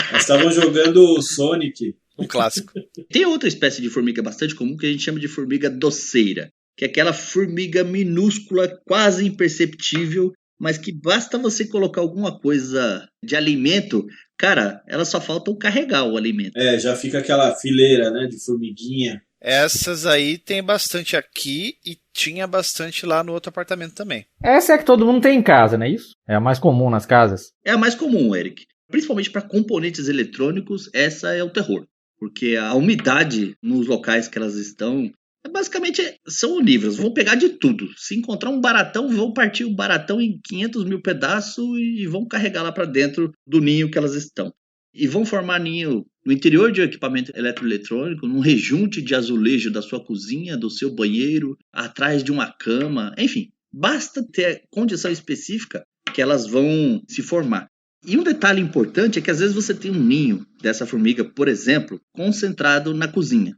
Elas estavam jogando Sonic. Um clássico. Tem outra espécie de formiga bastante comum que a gente chama de formiga doceira. Que é aquela formiga minúscula, quase imperceptível, mas que basta você colocar alguma coisa de alimento, cara, elas só faltam carregar o alimento. Já fica aquela fileira, né, de formiguinha. Essas aí tem bastante aqui e tinha bastante lá no outro apartamento também. Essa é que todo mundo tem em casa, não é isso? É a mais comum nas casas. É a mais comum, Eric. Principalmente para componentes eletrônicos, essa é o terror. Porque a umidade nos locais que elas estão... Basicamente são onívoros, vão pegar de tudo. Se encontrar um baratão, vão partir o baratão em 500 mil pedaços e vão carregar lá para dentro do ninho que elas estão. E vão formar ninho no interior de um equipamento eletroeletrônico, num rejunte de azulejo da sua cozinha, do seu banheiro, atrás de uma cama, enfim. Basta ter condição específica que elas vão se formar. E um detalhe importante é que às vezes você tem um ninho dessa formiga, por exemplo, concentrado na cozinha.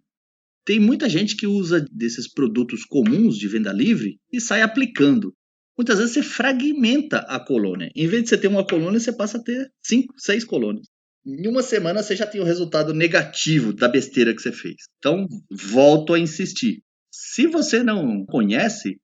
Tem muita gente que usa desses produtos comuns de venda livre e sai aplicando. Muitas vezes você fragmenta a colônia. Em vez de você ter uma colônia, você passa a ter 5, 6 colônias. Em uma semana você já tem o resultado negativo da besteira que você fez. Então, volto a insistir. Se você não conhece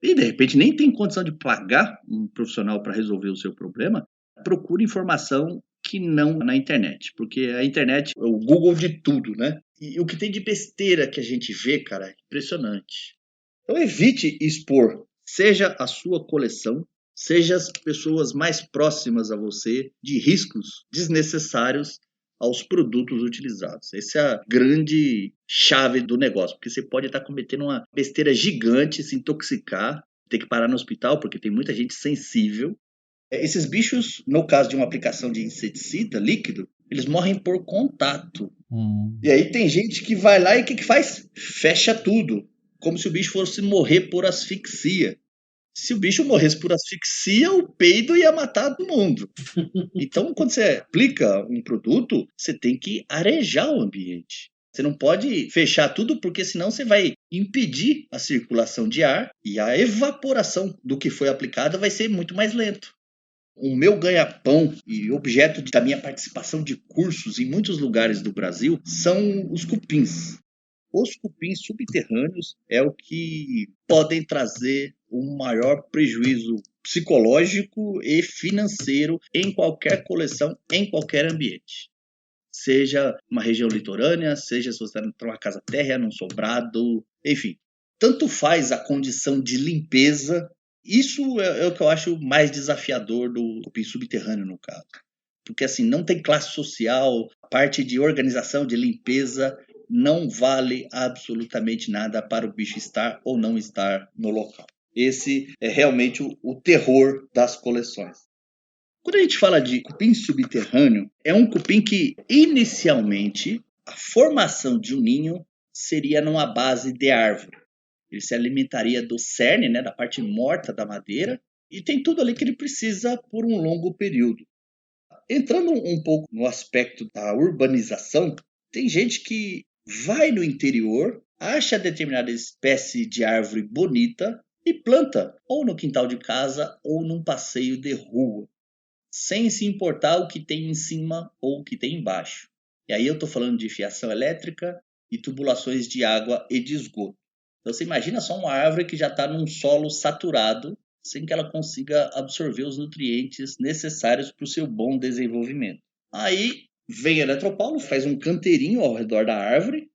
e de repente nem tem condição de pagar um profissional para resolver o seu problema, procure informação que não na internet, porque a internet é o Google de tudo, né? E o que tem de besteira que a gente vê, cara, é impressionante. Então evite expor, seja a sua coleção, seja as pessoas mais próximas a você, de riscos desnecessários aos produtos utilizados. Essa é a grande chave do negócio, porque você pode estar cometendo uma besteira gigante, se intoxicar, ter que parar no hospital, porque tem muita gente sensível. Esses bichos, no caso de uma aplicação de inseticida líquido, eles morrem por contato. E aí tem gente que vai lá e o que faz? Fecha tudo, como se o bicho fosse morrer por asfixia. Se o bicho morresse por asfixia, o peido ia matar todo mundo. Então, quando você aplica um produto, você tem que arejar o ambiente. Você não pode fechar tudo, porque senão você vai impedir a circulação de ar e a evaporação do que foi aplicado vai ser muito mais lento. O meu ganha-pão e objeto da minha participação de cursos em muitos lugares do Brasil são os cupins. Os cupins subterrâneos é o que podem trazer um maior prejuízo psicológico e financeiro em qualquer coleção, em qualquer ambiente. Seja uma região litorânea, seja se você está numa casa térrea, num sobrado, enfim. Tanto faz a condição de limpeza. Isso é o que eu acho mais desafiador do cupim subterrâneo, no caso. Porque assim, não tem classe social, a parte de organização, de limpeza, não vale absolutamente nada para o bicho estar ou não estar no local. Esse é realmente o terror das coleções. Quando a gente fala de cupim subterrâneo, é um cupim que, inicialmente, a formação de um ninho seria numa base de árvore. Ele se alimentaria do cerne, né, da parte morta da madeira, e tem tudo ali que ele precisa por um longo período. Entrando um pouco no aspecto da urbanização, tem gente que vai no interior, acha determinada espécie de árvore bonita e planta, ou no quintal de casa, ou num passeio de rua, sem se importar o que tem em cima ou o que tem embaixo. E aí eu estou falando de fiação elétrica e tubulações de água e de esgoto. Então você imagina só uma árvore que já está num solo saturado, sem que ela consiga absorver os nutrientes necessários para o seu bom desenvolvimento. Aí vem a Eletropaulo, faz um canteirinho ao redor da árvore,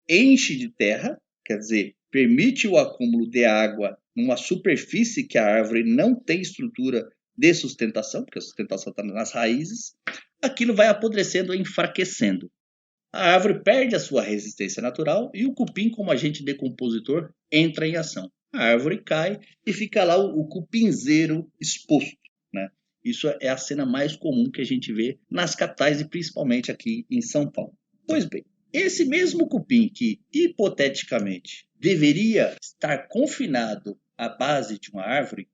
enche de terra, quer dizer, permite o acúmulo de água numa superfície que a árvore não tem estrutura de sustentação, porque a sustentação está nas raízes. Aquilo vai apodrecendo e enfraquecendo. A árvore perde a sua resistência natural e o cupim, como agente decompositor, entra em ação. A árvore cai e fica lá o cupinzeiro exposto, né? Isso é a cena mais comum que a gente vê nas capitais e principalmente aqui em São Paulo. Pois bem, esse mesmo cupim que, hipoteticamente, deveria estar confinado à base de uma árvore,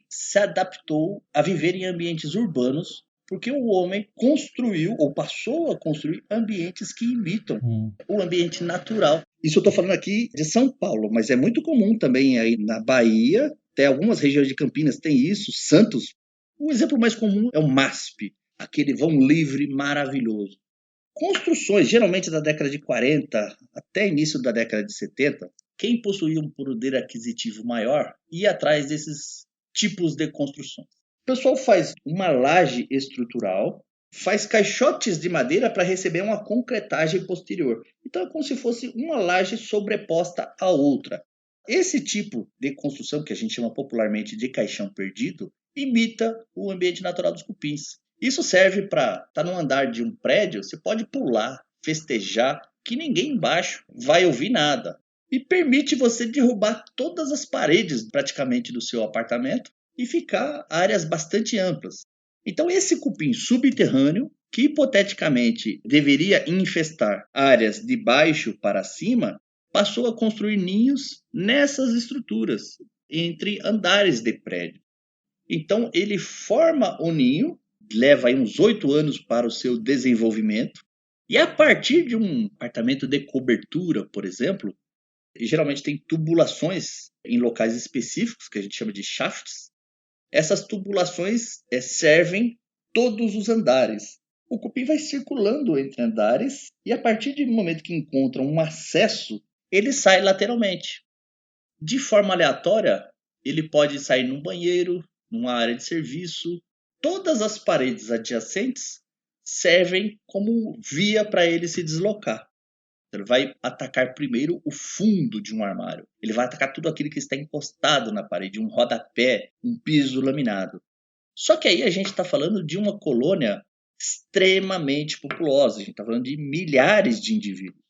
se adaptou a viver em ambientes urbanos porque o homem construiu ou passou a construir ambientes que imitam o ambiente natural. Isso eu estou falando aqui de São Paulo, mas é muito comum também aí na Bahia, até algumas regiões de Campinas tem isso, Santos. O exemplo mais comum é o MASP, aquele vão livre maravilhoso. Construções, geralmente da década de 40 até início da década de 70, quem possuía um poder aquisitivo maior ia atrás desses tipos de construções. O pessoal faz uma laje estrutural, faz caixotes de madeira para receber uma concretagem posterior. Então é como se fosse uma laje sobreposta à outra. Esse tipo de construção, que a gente chama popularmente de caixão perdido, imita o ambiente natural dos cupins. Isso serve para estar no andar de um prédio, você pode pular, festejar, que ninguém embaixo vai ouvir nada. E permite você derrubar todas as paredes praticamente do seu apartamento e ficar áreas bastante amplas. Então esse cupim subterrâneo, que hipoteticamente deveria infestar áreas de baixo para cima, passou a construir ninhos nessas estruturas, entre andares de prédio. Então ele forma o ninho, leva aí uns 8 anos para o seu desenvolvimento, e a partir de um apartamento de cobertura, por exemplo, geralmente tem tubulações em locais específicos, que a gente chama de shafts. Essas tubulações servem todos os andares. O cupim vai circulando entre andares e a partir do momento que encontra um acesso, ele sai lateralmente. De forma aleatória, ele pode sair num banheiro, numa área de serviço. Todas as paredes adjacentes servem como via para ele se deslocar. Ele vai atacar primeiro o fundo de um armário. Ele vai atacar tudo aquilo que está encostado na parede, um rodapé, um piso laminado. Só que aí a gente está falando de uma colônia extremamente populosa. A gente está falando de milhares de indivíduos.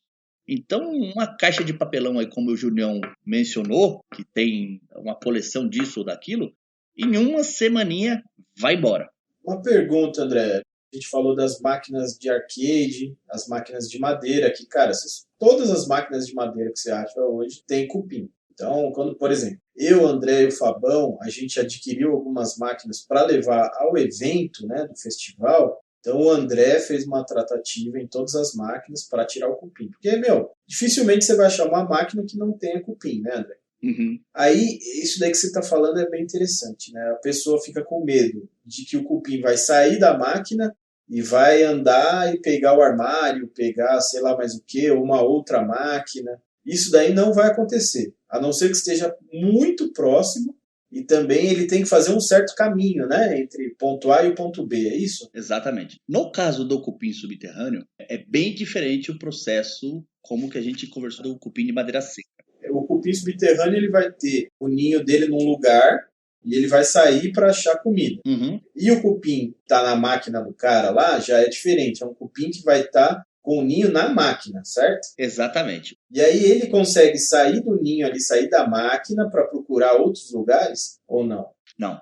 Então, uma caixa de papelão aí, como o Julião mencionou, que tem uma coleção disso ou daquilo, em uma semaninha vai embora. Uma pergunta, André. A gente falou das máquinas de arcade, as máquinas de madeira, que, cara, todas as máquinas de madeira que você acha hoje tem cupim. Então, quando, por exemplo, eu, André e o Fabão, a gente adquiriu algumas máquinas para levar ao evento, né, do festival. Então, o André fez uma tratativa em todas as máquinas para tirar o cupim. Porque, dificilmente você vai achar uma máquina que não tenha cupim, né, André? Uhum. Aí, isso daí que você está falando é bem interessante, né? A pessoa fica com medo de que o cupim vai sair da máquina e vai andar e pegar o armário, pegar sei lá mais o que, ou uma outra máquina. Isso daí não vai acontecer, a não ser que esteja muito próximo, e também ele tem que fazer um certo caminho, né, entre ponto A e o ponto B, é isso? Exatamente. No caso do cupim subterrâneo, é bem diferente o processo como que a gente conversou do cupim de madeira seca. O cupim subterrâneo ele vai ter o ninho dele num lugar e ele vai sair para achar comida. Uhum. E o cupim que está na máquina do cara lá já é diferente. É um cupim que vai estar com o ninho na máquina, certo? Exatamente. E aí ele consegue sair do ninho ali, sair da máquina para procurar outros lugares ou não? Não.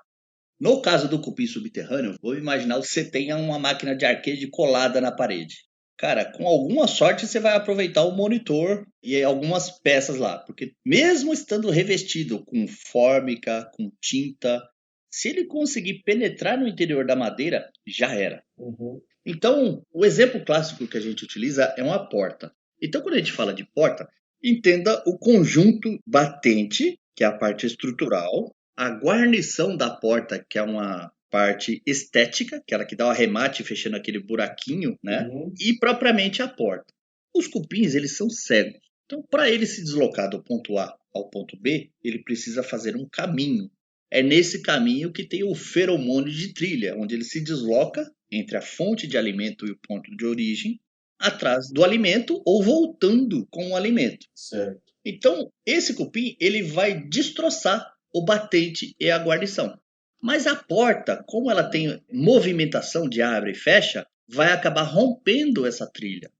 No caso do cupim subterrâneo, vou imaginar que você tenha uma máquina de arcade colada na parede. Cara, com alguma sorte você vai aproveitar o monitor e algumas peças lá, porque mesmo estando revestido com fórmica, com tinta, se ele conseguir penetrar no interior da madeira, já era. Uhum. Então, o exemplo clássico que a gente utiliza é uma porta. Então, quando a gente fala de porta, entenda o conjunto batente, que é a parte estrutural, a guarnição da porta, que é uma parte estética, aquela que dá o arremate fechando aquele buraquinho, né? Uhum. E propriamente a porta. Os cupins, eles são cegos. Então, para ele se deslocar do ponto A ao ponto B, ele precisa fazer um caminho. É nesse caminho que tem o feromônio de trilha, onde ele se desloca entre a fonte de alimento e o ponto de origem, atrás do alimento ou voltando com o alimento. Certo. Então, esse cupim, ele vai destroçar o batente e a guarnição. Mas a porta, como ela tem movimentação de abre e fecha, vai acabar rompendo essa trilha.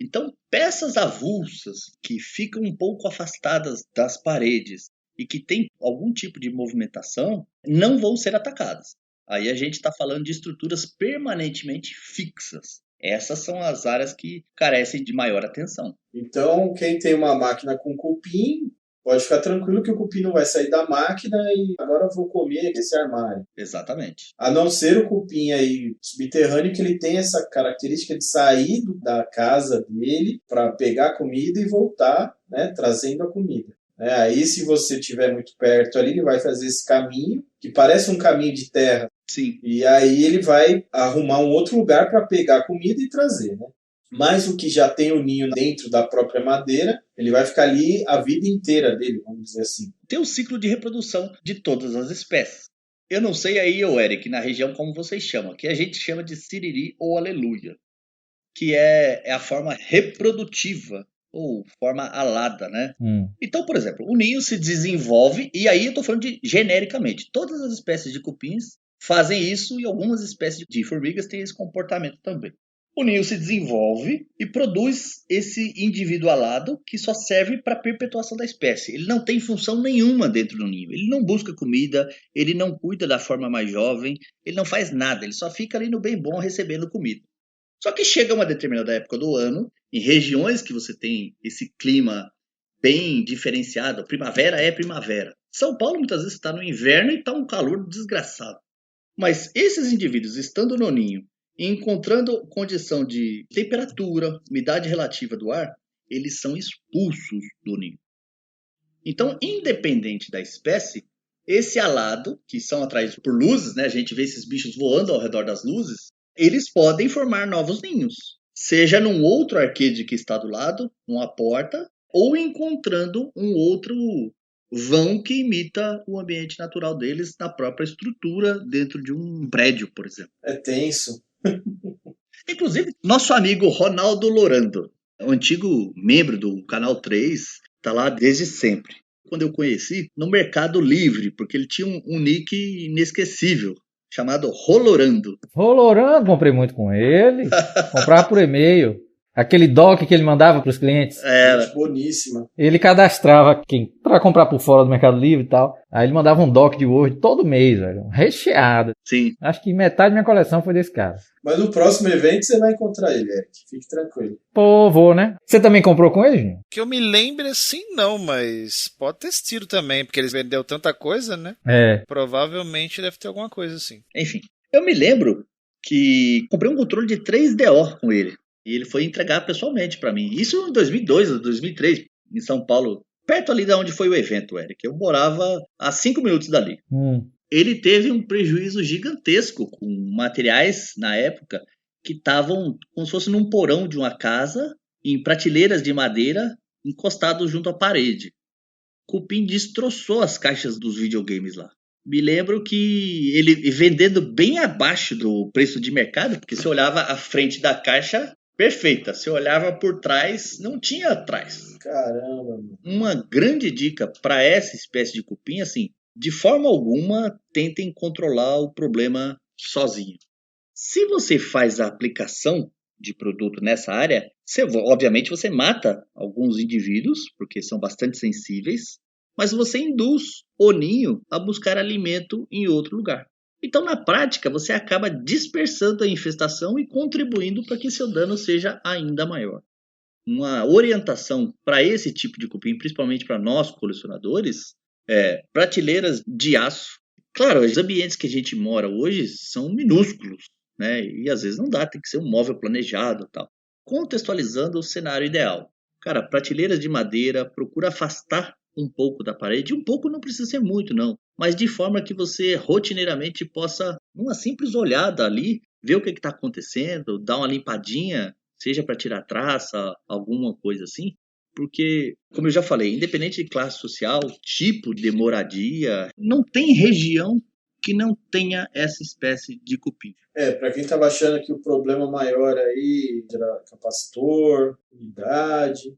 Então, peças avulsas que ficam um pouco afastadas das paredes e que têm algum tipo de movimentação não vão ser atacadas. Aí a gente está falando de estruturas permanentemente fixas. Essas são as áreas que carecem de maior atenção. Então, quem tem uma máquina com cupim, pode ficar tranquilo que o cupim não vai sair da máquina e agora eu vou comer esse armário. Exatamente. A não ser o cupim aí subterrâneo, que ele tem essa característica de sair da casa dele para pegar a comida e voltar, né, trazendo a comida. Aí, se você estiver muito perto ali, ele vai fazer esse caminho, que parece um caminho de terra. Sim. E aí ele vai arrumar um outro lugar para pegar a comida e trazer, né? Mas o que já tem o ninho dentro da própria madeira, ele vai ficar ali a vida inteira dele, vamos dizer assim. Tem o ciclo de reprodução de todas as espécies. Eu não sei aí, Eric, na região como vocês chamam, que a gente chama de siriri ou aleluia, que é a forma reprodutiva ou forma alada, né? Então, por exemplo, o ninho se desenvolve, e aí eu estou falando de genericamente, todas as espécies de cupins fazem isso e algumas espécies de formigas têm esse comportamento também. O ninho se desenvolve e produz esse indivíduo alado que só serve para a perpetuação da espécie. Ele não tem função nenhuma dentro do ninho. Ele não busca comida, ele não cuida da forma mais jovem, ele não faz nada, ele só fica ali no bem bom recebendo comida. Só que chega uma determinada época do ano, em regiões que você tem esse clima bem diferenciado, primavera é primavera. São Paulo muitas vezes está no inverno e está um calor desgraçado. Mas esses indivíduos estando no ninho e encontrando condição de temperatura, umidade relativa do ar, eles são expulsos do ninho. Então, independente da espécie, esse alado, que são atraídos por luzes, né, a gente vê esses bichos voando ao redor das luzes, eles podem formar novos ninhos. Seja num outro arcade que está do lado, uma porta, ou encontrando um outro vão que imita o ambiente natural deles na própria estrutura dentro de um prédio, por exemplo. É tenso. Inclusive, nosso amigo Ronaldo Lorando, o antigo membro do Canal 3, tá lá desde sempre. Quando eu conheci, no Mercado Livre, porque ele tinha um nick inesquecível, chamado Rolorando. Rolorando, comprei muito com ele. Comprava por e-mail. Aquele doc que ele mandava para os clientes. Gente boníssima. Ele cadastrava quem para comprar por fora do Mercado Livre e tal. Aí ele mandava um doc de Word todo mês, velho. Recheado. Sim. Acho que metade da minha coleção foi desse cara. Mas no próximo evento você vai encontrar ele, Eric. Fique tranquilo. Pô, vou, né? Você também comprou com ele, Júnior? Que eu me lembre assim, não, mas pode ter sido também, porque eles vendeu tanta coisa, né? É. Provavelmente deve ter alguma coisa assim. Enfim, eu me lembro que comprei um controle de 3DO com ele. E ele foi entregar pessoalmente para mim. Isso em 2002 ou 2003, em São Paulo. Perto ali de onde foi o evento, Eric. Eu morava a 5 minutos dali. Ele teve um prejuízo gigantesco com materiais, na época, que estavam como se fosse num porão de uma casa, em prateleiras de madeira, encostados junto à parede. Cupim destroçou as caixas dos videogames lá. Me lembro que ele vendendo bem abaixo do preço de mercado, porque se olhava a frente da caixa, perfeita. Se olhava por trás, não tinha atrás. Caramba, mano. Uma grande dica para essa espécie de cupim, assim, de forma alguma, tentem controlar o problema sozinho. Se você faz a aplicação de produto nessa área, obviamente você mata alguns indivíduos, porque são bastante sensíveis, mas você induz o ninho a buscar alimento em outro lugar. Então, na prática, você acaba dispersando a infestação e contribuindo para que seu dano seja ainda maior. Uma orientação para esse tipo de cupim, principalmente para nós colecionadores, é prateleiras de aço. Claro, os ambientes que a gente mora hoje são minúsculos, né? E às vezes não dá, tem que ser um móvel planejado e tal. Contextualizando o cenário ideal. Cara, prateleiras de madeira, procura afastar um pouco da parede. Um pouco não precisa ser muito, não. Mas de forma que você rotineiramente possa, numa simples olhada ali, ver o que está acontecendo, dar uma limpadinha, seja para tirar traça, alguma coisa assim. Porque, como eu já falei, independente de classe social, tipo de moradia, não tem região que não tenha essa espécie de cupim. Para quem estava achando que o problema maior aí era capacitor, unidade,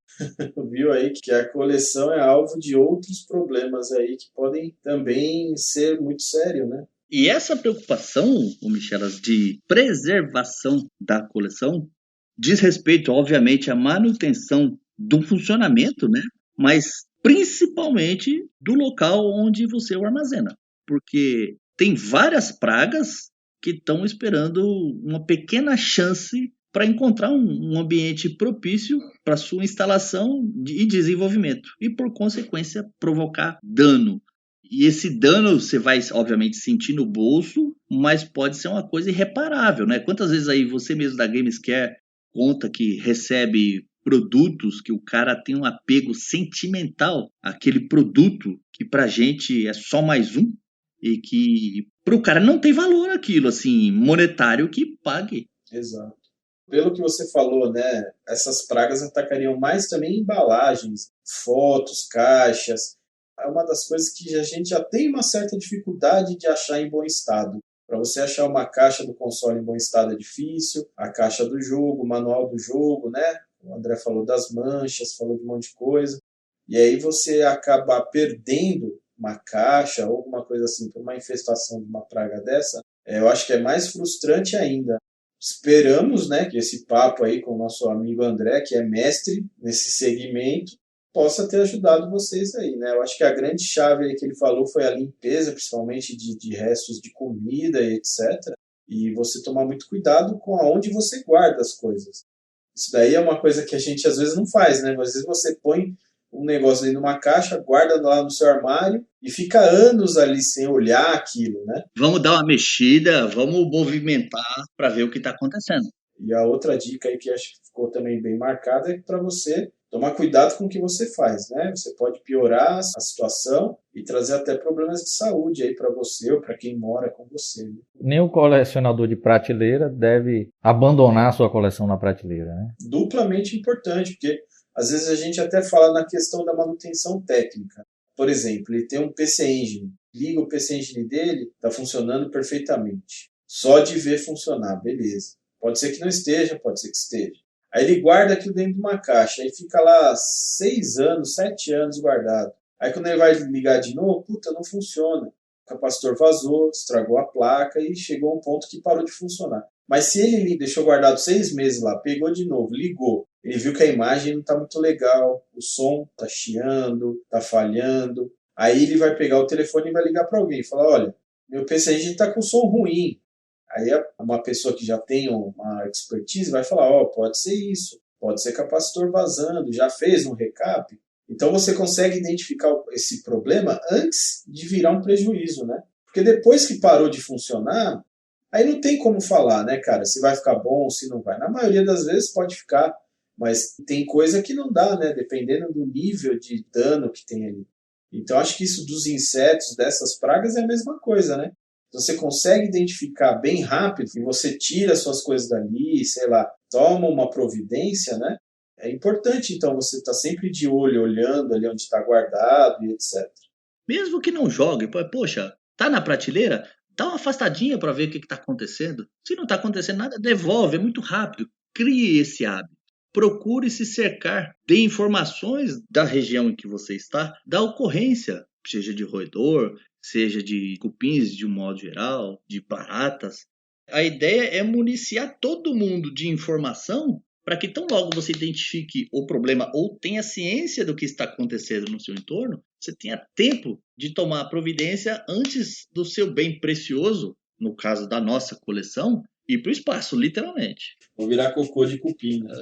viu aí que a coleção é alvo de outros problemas aí que podem também ser muito sérios, né? E essa preocupação, Michelas, de preservação da coleção diz respeito, obviamente, à manutenção do funcionamento, né? Mas principalmente do local onde você o armazena. Porque tem várias pragas que estão esperando uma pequena chance para encontrar um ambiente propício para sua instalação e desenvolvimento. E, por consequência, provocar dano. E esse dano você vai, obviamente, sentir no bolso, mas pode ser uma coisa irreparável, né? Quantas vezes aí você mesmo da Gamescare conta que recebe produtos que o cara tem um apego sentimental àquele produto que pra gente é só mais um e que pro cara não tem valor aquilo, assim, monetário que pague. Exato. Pelo que você falou, né, essas pragas atacariam mais também embalagens, fotos, caixas. É uma das coisas que a gente já tem uma certa dificuldade de achar em bom estado. Para você achar uma caixa do console em bom estado é difícil, a caixa do jogo, o manual do jogo, né? O André falou das manchas, falou de um monte de coisa. E aí você acaba perdendo uma caixa ou alguma coisa assim por uma infestação de uma praga dessa. Eu acho que é mais frustrante ainda. Esperamos, né, que esse papo aí com o nosso amigo André, que é mestre nesse segmento, possa ter ajudado vocês aí, né? Eu acho que a grande chave aí que ele falou foi a limpeza, principalmente de restos de comida e etc. E você tomar muito cuidado com aonde você guarda as coisas. Isso daí é uma coisa que a gente às vezes não faz, né? Às vezes você põe um negócio ali numa caixa, guarda lá no seu armário e fica anos ali sem olhar aquilo, né? Vamos dar uma mexida, vamos movimentar para ver o que está acontecendo. E a outra dica aí que acho que ficou também bem marcada é para você tomar cuidado com o que você faz, né? Você pode piorar a situação e trazer até problemas de saúde aí para você ou para quem mora com você. Né? Nenhum colecionador de prateleira deve abandonar a sua coleção na prateleira, né? Duplamente importante, porque às vezes a gente até fala na questão da manutenção técnica. Por exemplo, ele tem um PC Engine, liga o PC Engine dele, está funcionando perfeitamente. Só de ver funcionar, beleza. Pode ser que não esteja, pode ser que esteja. Aí ele guarda aquilo dentro de uma caixa, aí fica lá 6 anos, 7 anos guardado. Aí quando ele vai ligar de novo, não funciona. O capacitor vazou, estragou a placa e chegou a um ponto que parou de funcionar. Mas se ele deixou guardado 6 meses lá, pegou de novo, ligou, ele viu que a imagem não está muito legal, o som está chiando, está falhando. Aí ele vai pegar o telefone e vai ligar para alguém e falar, olha, meu PC está com som ruim. Aí uma pessoa que já tem uma expertise vai falar, pode ser isso, pode ser capacitor vazando, já fez um recap. Então você consegue identificar esse problema antes de virar um prejuízo, né? Porque depois que parou de funcionar, aí não tem como falar, né, cara, se vai ficar bom, se não vai. Na maioria das vezes pode ficar, mas tem coisa que não dá, né? Dependendo do nível de dano que tem ali. Então acho que isso dos insetos, dessas pragas, é a mesma coisa, né? Você consegue identificar bem rápido e você tira suas coisas dali, sei lá, toma uma providência, né? É importante, então, você estar sempre de olho, olhando ali onde está guardado e etc. Mesmo que não jogue, poxa, tá na prateleira, dá uma afastadinha para ver o que está acontecendo. Se não está acontecendo nada, devolve, é muito rápido. Crie esse hábito. Procure se cercar de informações da região em que você está, da ocorrência, seja de roedor, seja de cupins de um modo geral, de baratas. A ideia é municiar todo mundo de informação para que tão logo você identifique o problema ou tenha ciência do que está acontecendo no seu entorno, você tenha tempo de tomar a providência antes do seu bem precioso, no caso da nossa coleção, ir para o espaço, literalmente. Vou virar cocô de cupim. Né?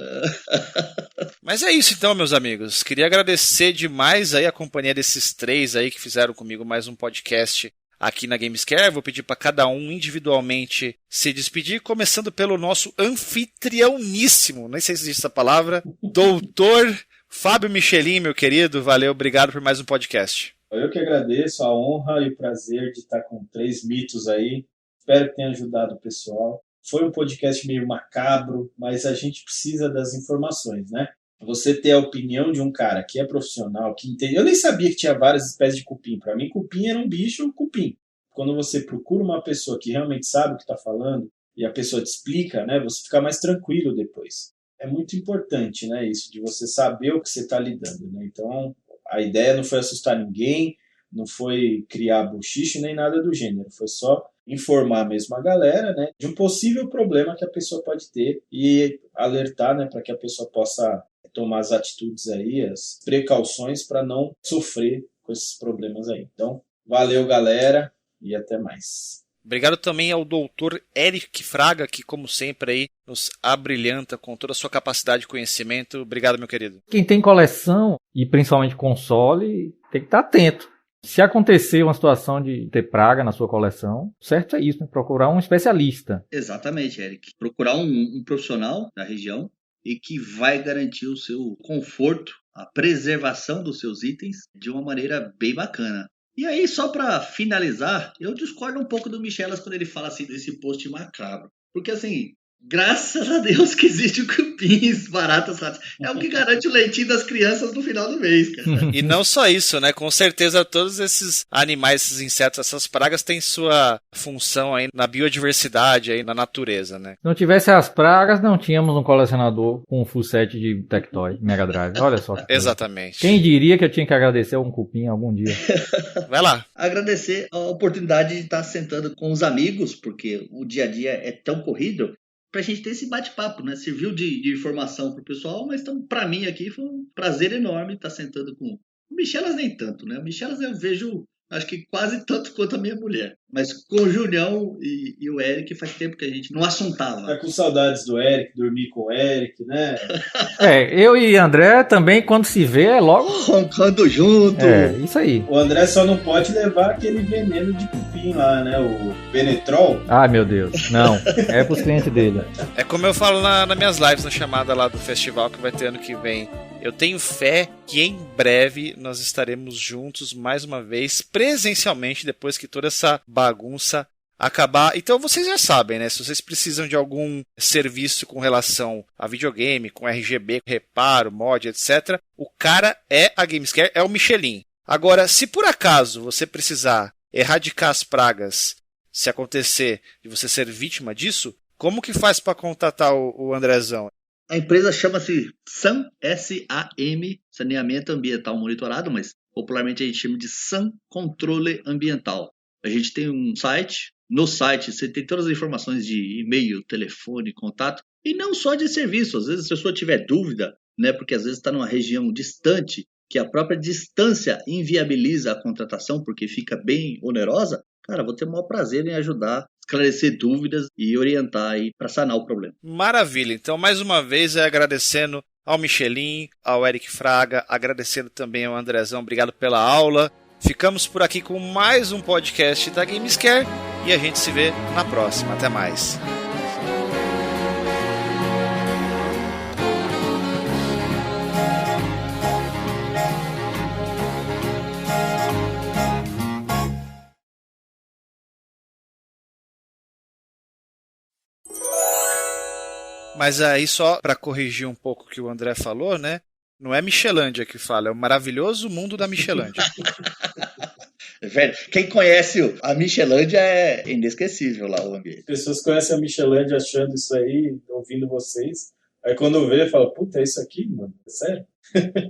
Mas é isso então, meus amigos. Queria agradecer demais aí a companhia desses 3 aí que fizeram comigo mais um podcast aqui na Gamescare. Vou pedir para cada um individualmente se despedir, começando pelo nosso anfitriãoníssimo, nem sei se existe essa palavra, doutor Fábio Michelin, meu querido. Valeu, obrigado por mais um podcast. Eu que agradeço a honra e o prazer de estar com 3 mitos aí. Espero que tenha ajudado o pessoal. Foi um podcast meio macabro, mas a gente precisa das informações, né? Você ter a opinião de um cara que é profissional, que entende... Eu nem sabia que tinha várias espécies de cupim. Para mim, cupim era um bicho, cupim. Quando você procura uma pessoa que realmente sabe o que está falando e a pessoa te explica, né, você fica mais tranquilo depois. É muito importante, né, isso, de você saber o que você está lidando. Né? Então, a ideia não foi assustar ninguém, não foi criar buchiche nem nada do gênero. Foi só informar mesmo a galera, né, de um possível problema que a pessoa pode ter e alertar, né, para que a pessoa possa tomar as atitudes aí, as precauções para não sofrer com esses problemas aí. Então, valeu, galera, e até mais. Obrigado também ao doutor Eric Fraga, que, como sempre, aí nos abrilhanta com toda a sua capacidade de conhecimento. Obrigado, meu querido. Quem tem coleção, e principalmente console, tem que estar atento. Se acontecer uma situação de ter praga na sua coleção, certo é isso, né? Procurar um especialista. Exatamente, Eric. Procurar um profissional da região e que vai garantir o seu conforto, a preservação dos seus itens de uma maneira bem bacana. E aí, só para finalizar, eu discordo um pouco do Michelas quando ele fala assim desse post macabro. Porque assim, graças a Deus que existe o cupins, baratas, ratas. É o que garante o leitinho das crianças no final do mês, cara. E não só isso, né? Com certeza todos esses animais, esses insetos, essas pragas têm sua função aí na biodiversidade, aí na natureza, né? Se não tivesse as pragas, não tínhamos um colecionador com um full set de Tectoy Mega Drive. Olha só. Exatamente. Quem diria que eu tinha que agradecer a um cupim algum dia? Vai lá. Agradecer a oportunidade de estar sentando com os amigos, porque o dia a dia é tão corrido, pra gente ter esse bate-papo, né? Serviu de informação pro pessoal, mas pra mim aqui foi um prazer enorme estar sentando com o Michelas, nem tanto, né? O Michelas eu vejo, acho que quase tanto quanto a minha mulher. Mas com o Julião e o Eric faz tempo que a gente não assuntava. Tá com saudades do Eric, dormir com o Eric, né? Eu e André também, quando se vê, é logo... roncando junto. É, isso aí. O André só não pode levar aquele veneno de cupim lá, né? O Benetrol. Ai, meu Deus. Não, é pros clientes dele. É como eu falo nas minhas lives, na chamada lá do festival que vai ter ano que vem. Eu tenho fé que em breve nós estaremos juntos mais uma vez, presencialmente, depois que toda essa bagunça acabar. Então vocês já sabem, né? Se vocês precisam de algum serviço com relação a videogame, com RGB, reparo, mod, etc., o cara é a Gamescare, é o Michelin. Agora, se por acaso você precisar erradicar as pragas, se acontecer de você ser vítima disso, Como que faz para contatar o Andrezão? A empresa chama-se SAM, S-A-M, Saneamento Ambiental Monitorado, mas popularmente a gente chama de SAM Controle Ambiental. A gente tem um site, no site você tem todas as informações de e-mail, telefone, contato, e não só de serviço. Às vezes a pessoa tiver dúvida, né, porque às vezes está numa região distante, que a própria distância inviabiliza a contratação, porque fica bem onerosa, cara, vou ter o maior prazer em ajudar, esclarecer dúvidas e orientar aí para sanar o problema. Maravilha. Então, mais uma vez, agradecendo ao Michelin, ao Eric Fraga, agradecendo também ao Andrezão. Obrigado pela aula. Ficamos por aqui com mais um podcast da Gamescare e a gente se vê na próxima. Até mais. Mas aí, só para corrigir um pouco o que o André falou, né? Não é Michelândia que fala, é o maravilhoso mundo da Michelândia. Velho, quem conhece a Michelândia é inesquecível lá o ambiente. As pessoas conhecem a Michelândia achando isso aí, ouvindo vocês. Aí quando vê, fala, puta, é isso aqui, mano? É sério?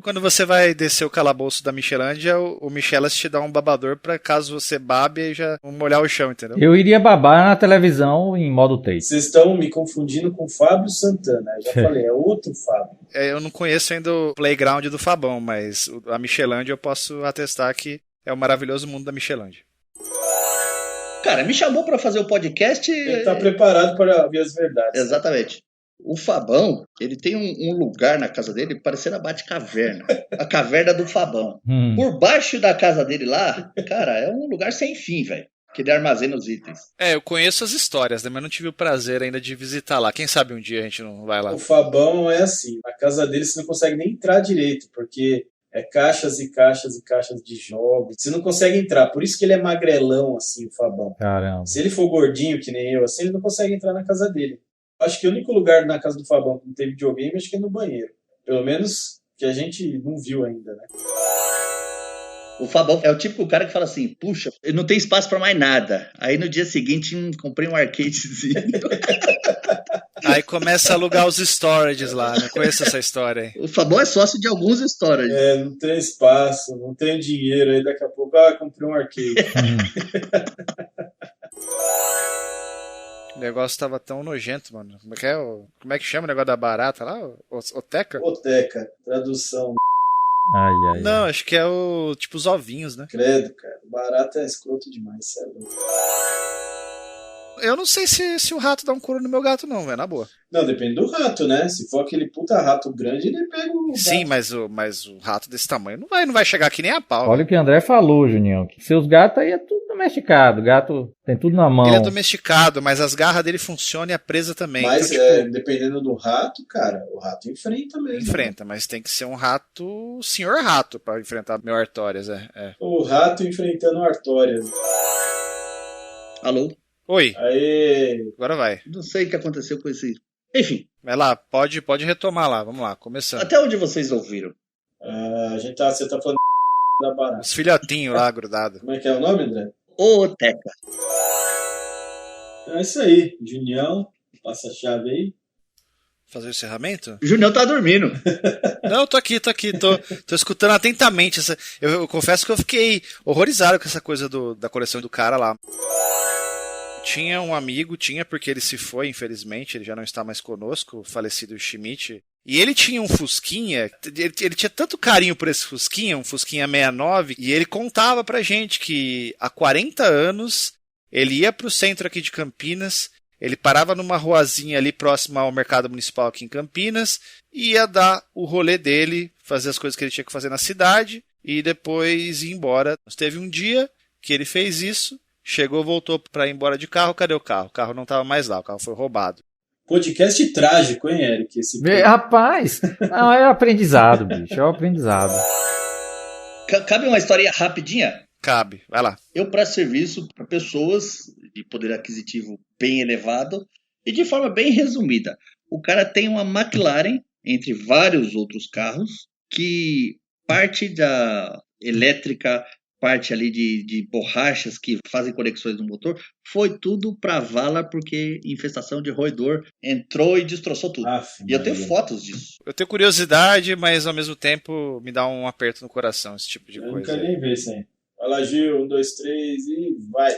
Quando você vai descer o calabouço da Michelândia, o Michelas te dá um babador pra caso você babe e já molhar o chão, entendeu? Eu iria babar na televisão em modo tape. Vocês estão me confundindo com o Fábio Santana. Eu já falei, é outro Fábio. Eu não conheço ainda o playground do Fabão, mas a Michelândia eu posso atestar que é o maravilhoso mundo da Michelândia. Cara, me chamou pra fazer o podcast... Ele tá preparado para ouvir as verdades. Exatamente. O Fabão, ele tem um lugar na casa dele parecendo a Batcaverna. A caverna do Fabão. Por baixo da casa dele lá, cara, é um lugar sem fim, velho. Que ele armazena os itens. Eu conheço as histórias, né? Mas não tive o prazer ainda de visitar lá. Quem sabe um dia a gente não vai lá. O Fabão é assim, na casa dele você não consegue nem entrar direito, porque é caixas e caixas e caixas de jogos. Você não consegue entrar, por isso que ele é magrelão, assim, o Fabão. Caramba. Se ele for gordinho, que nem eu, assim, ele não consegue entrar na casa dele. Acho que o único lugar na casa do Fabão que não tem videogame, acho que é no banheiro. Pelo menos que a gente não viu ainda, né? O Fabão é o típico cara que fala assim, puxa, eu não tenho espaço pra mais nada. Aí no dia seguinte, comprei um arcadezinho. Aí começa a alugar os storages lá, né? Conheço essa história aí. O Fabão é sócio de alguns storages. Não tem espaço, não tem dinheiro, aí daqui a pouco, comprei um arcade. O negócio tava tão nojento, mano. Como é que chama o negócio da barata lá? Oteca? Oteca, tradução. Ai, ai. Não, acho que é tipo os ovinhos, né? Credo, cara. Barata é escroto demais, sério. Eu não sei se o rato dá um couro no meu gato, não, velho, na boa. Não, depende do rato, né? Se for aquele puta rato grande, ele pega o gato. Sim, mas o rato desse tamanho não vai chegar aqui nem a pau. Olha o que o André falou, Junião. Que seus gatos aí é tudo domesticado. Gato tem tudo na mão. Ele é domesticado, mas as garras dele funcionam e a presa também. Mas então, dependendo do rato, cara, o rato enfrenta mesmo. Enfrenta, mas tem que ser um rato, senhor rato, pra enfrentar meu Artorias, O rato enfrentando o Artorias. Alô? Oi. Aê. Agora vai. Não sei o que aconteceu com esse... Enfim. Vai lá, pode retomar lá, vamos lá, começando. Até onde vocês ouviram? Você tá falando da barata. Os filhotinhos lá grudados. Como é que é o nome, André? Oteca. Então é isso aí. Junião, passa a chave aí. Fazer o encerramento? O Junião tá dormindo. Não, tô aqui, tô escutando atentamente. Eu confesso que eu fiquei horrorizado com essa coisa da coleção do cara lá. Tinha um amigo, porque ele se foi, infelizmente, ele já não está mais conosco, o falecido Schmidt. E ele tinha um Fusquinha, ele tinha tanto carinho por esse Fusquinha, um Fusquinha 69, e ele contava pra gente que há 40 anos ele ia pro centro aqui de Campinas, ele parava numa ruazinha ali próxima ao mercado municipal aqui em Campinas, e ia dar o rolê dele, fazer as coisas que ele tinha que fazer na cidade, e depois ir embora. Teve um dia que ele fez isso, chegou, voltou para ir embora de carro. Cadê o carro? O carro não estava mais lá, o carro foi roubado. Podcast trágico, hein, Eric? Rapaz, não, é aprendizado, bicho, é aprendizado. Cabe uma historinha rapidinha? Cabe, vai lá. Eu presto serviço para pessoas de poder aquisitivo bem elevado e de forma bem resumida. O cara tem uma McLaren, entre vários outros carros, que parte da elétrica parte ali de borrachas que fazem conexões no motor, foi tudo pra vala, porque infestação de roedor entrou e destroçou tudo. E eu tenho fotos disso. Eu tenho curiosidade, mas ao mesmo tempo me dá um aperto no coração esse tipo de Eu não coisa. quero nem ver isso aí. Vai lá, Gil, 1, 2, 3 e vai.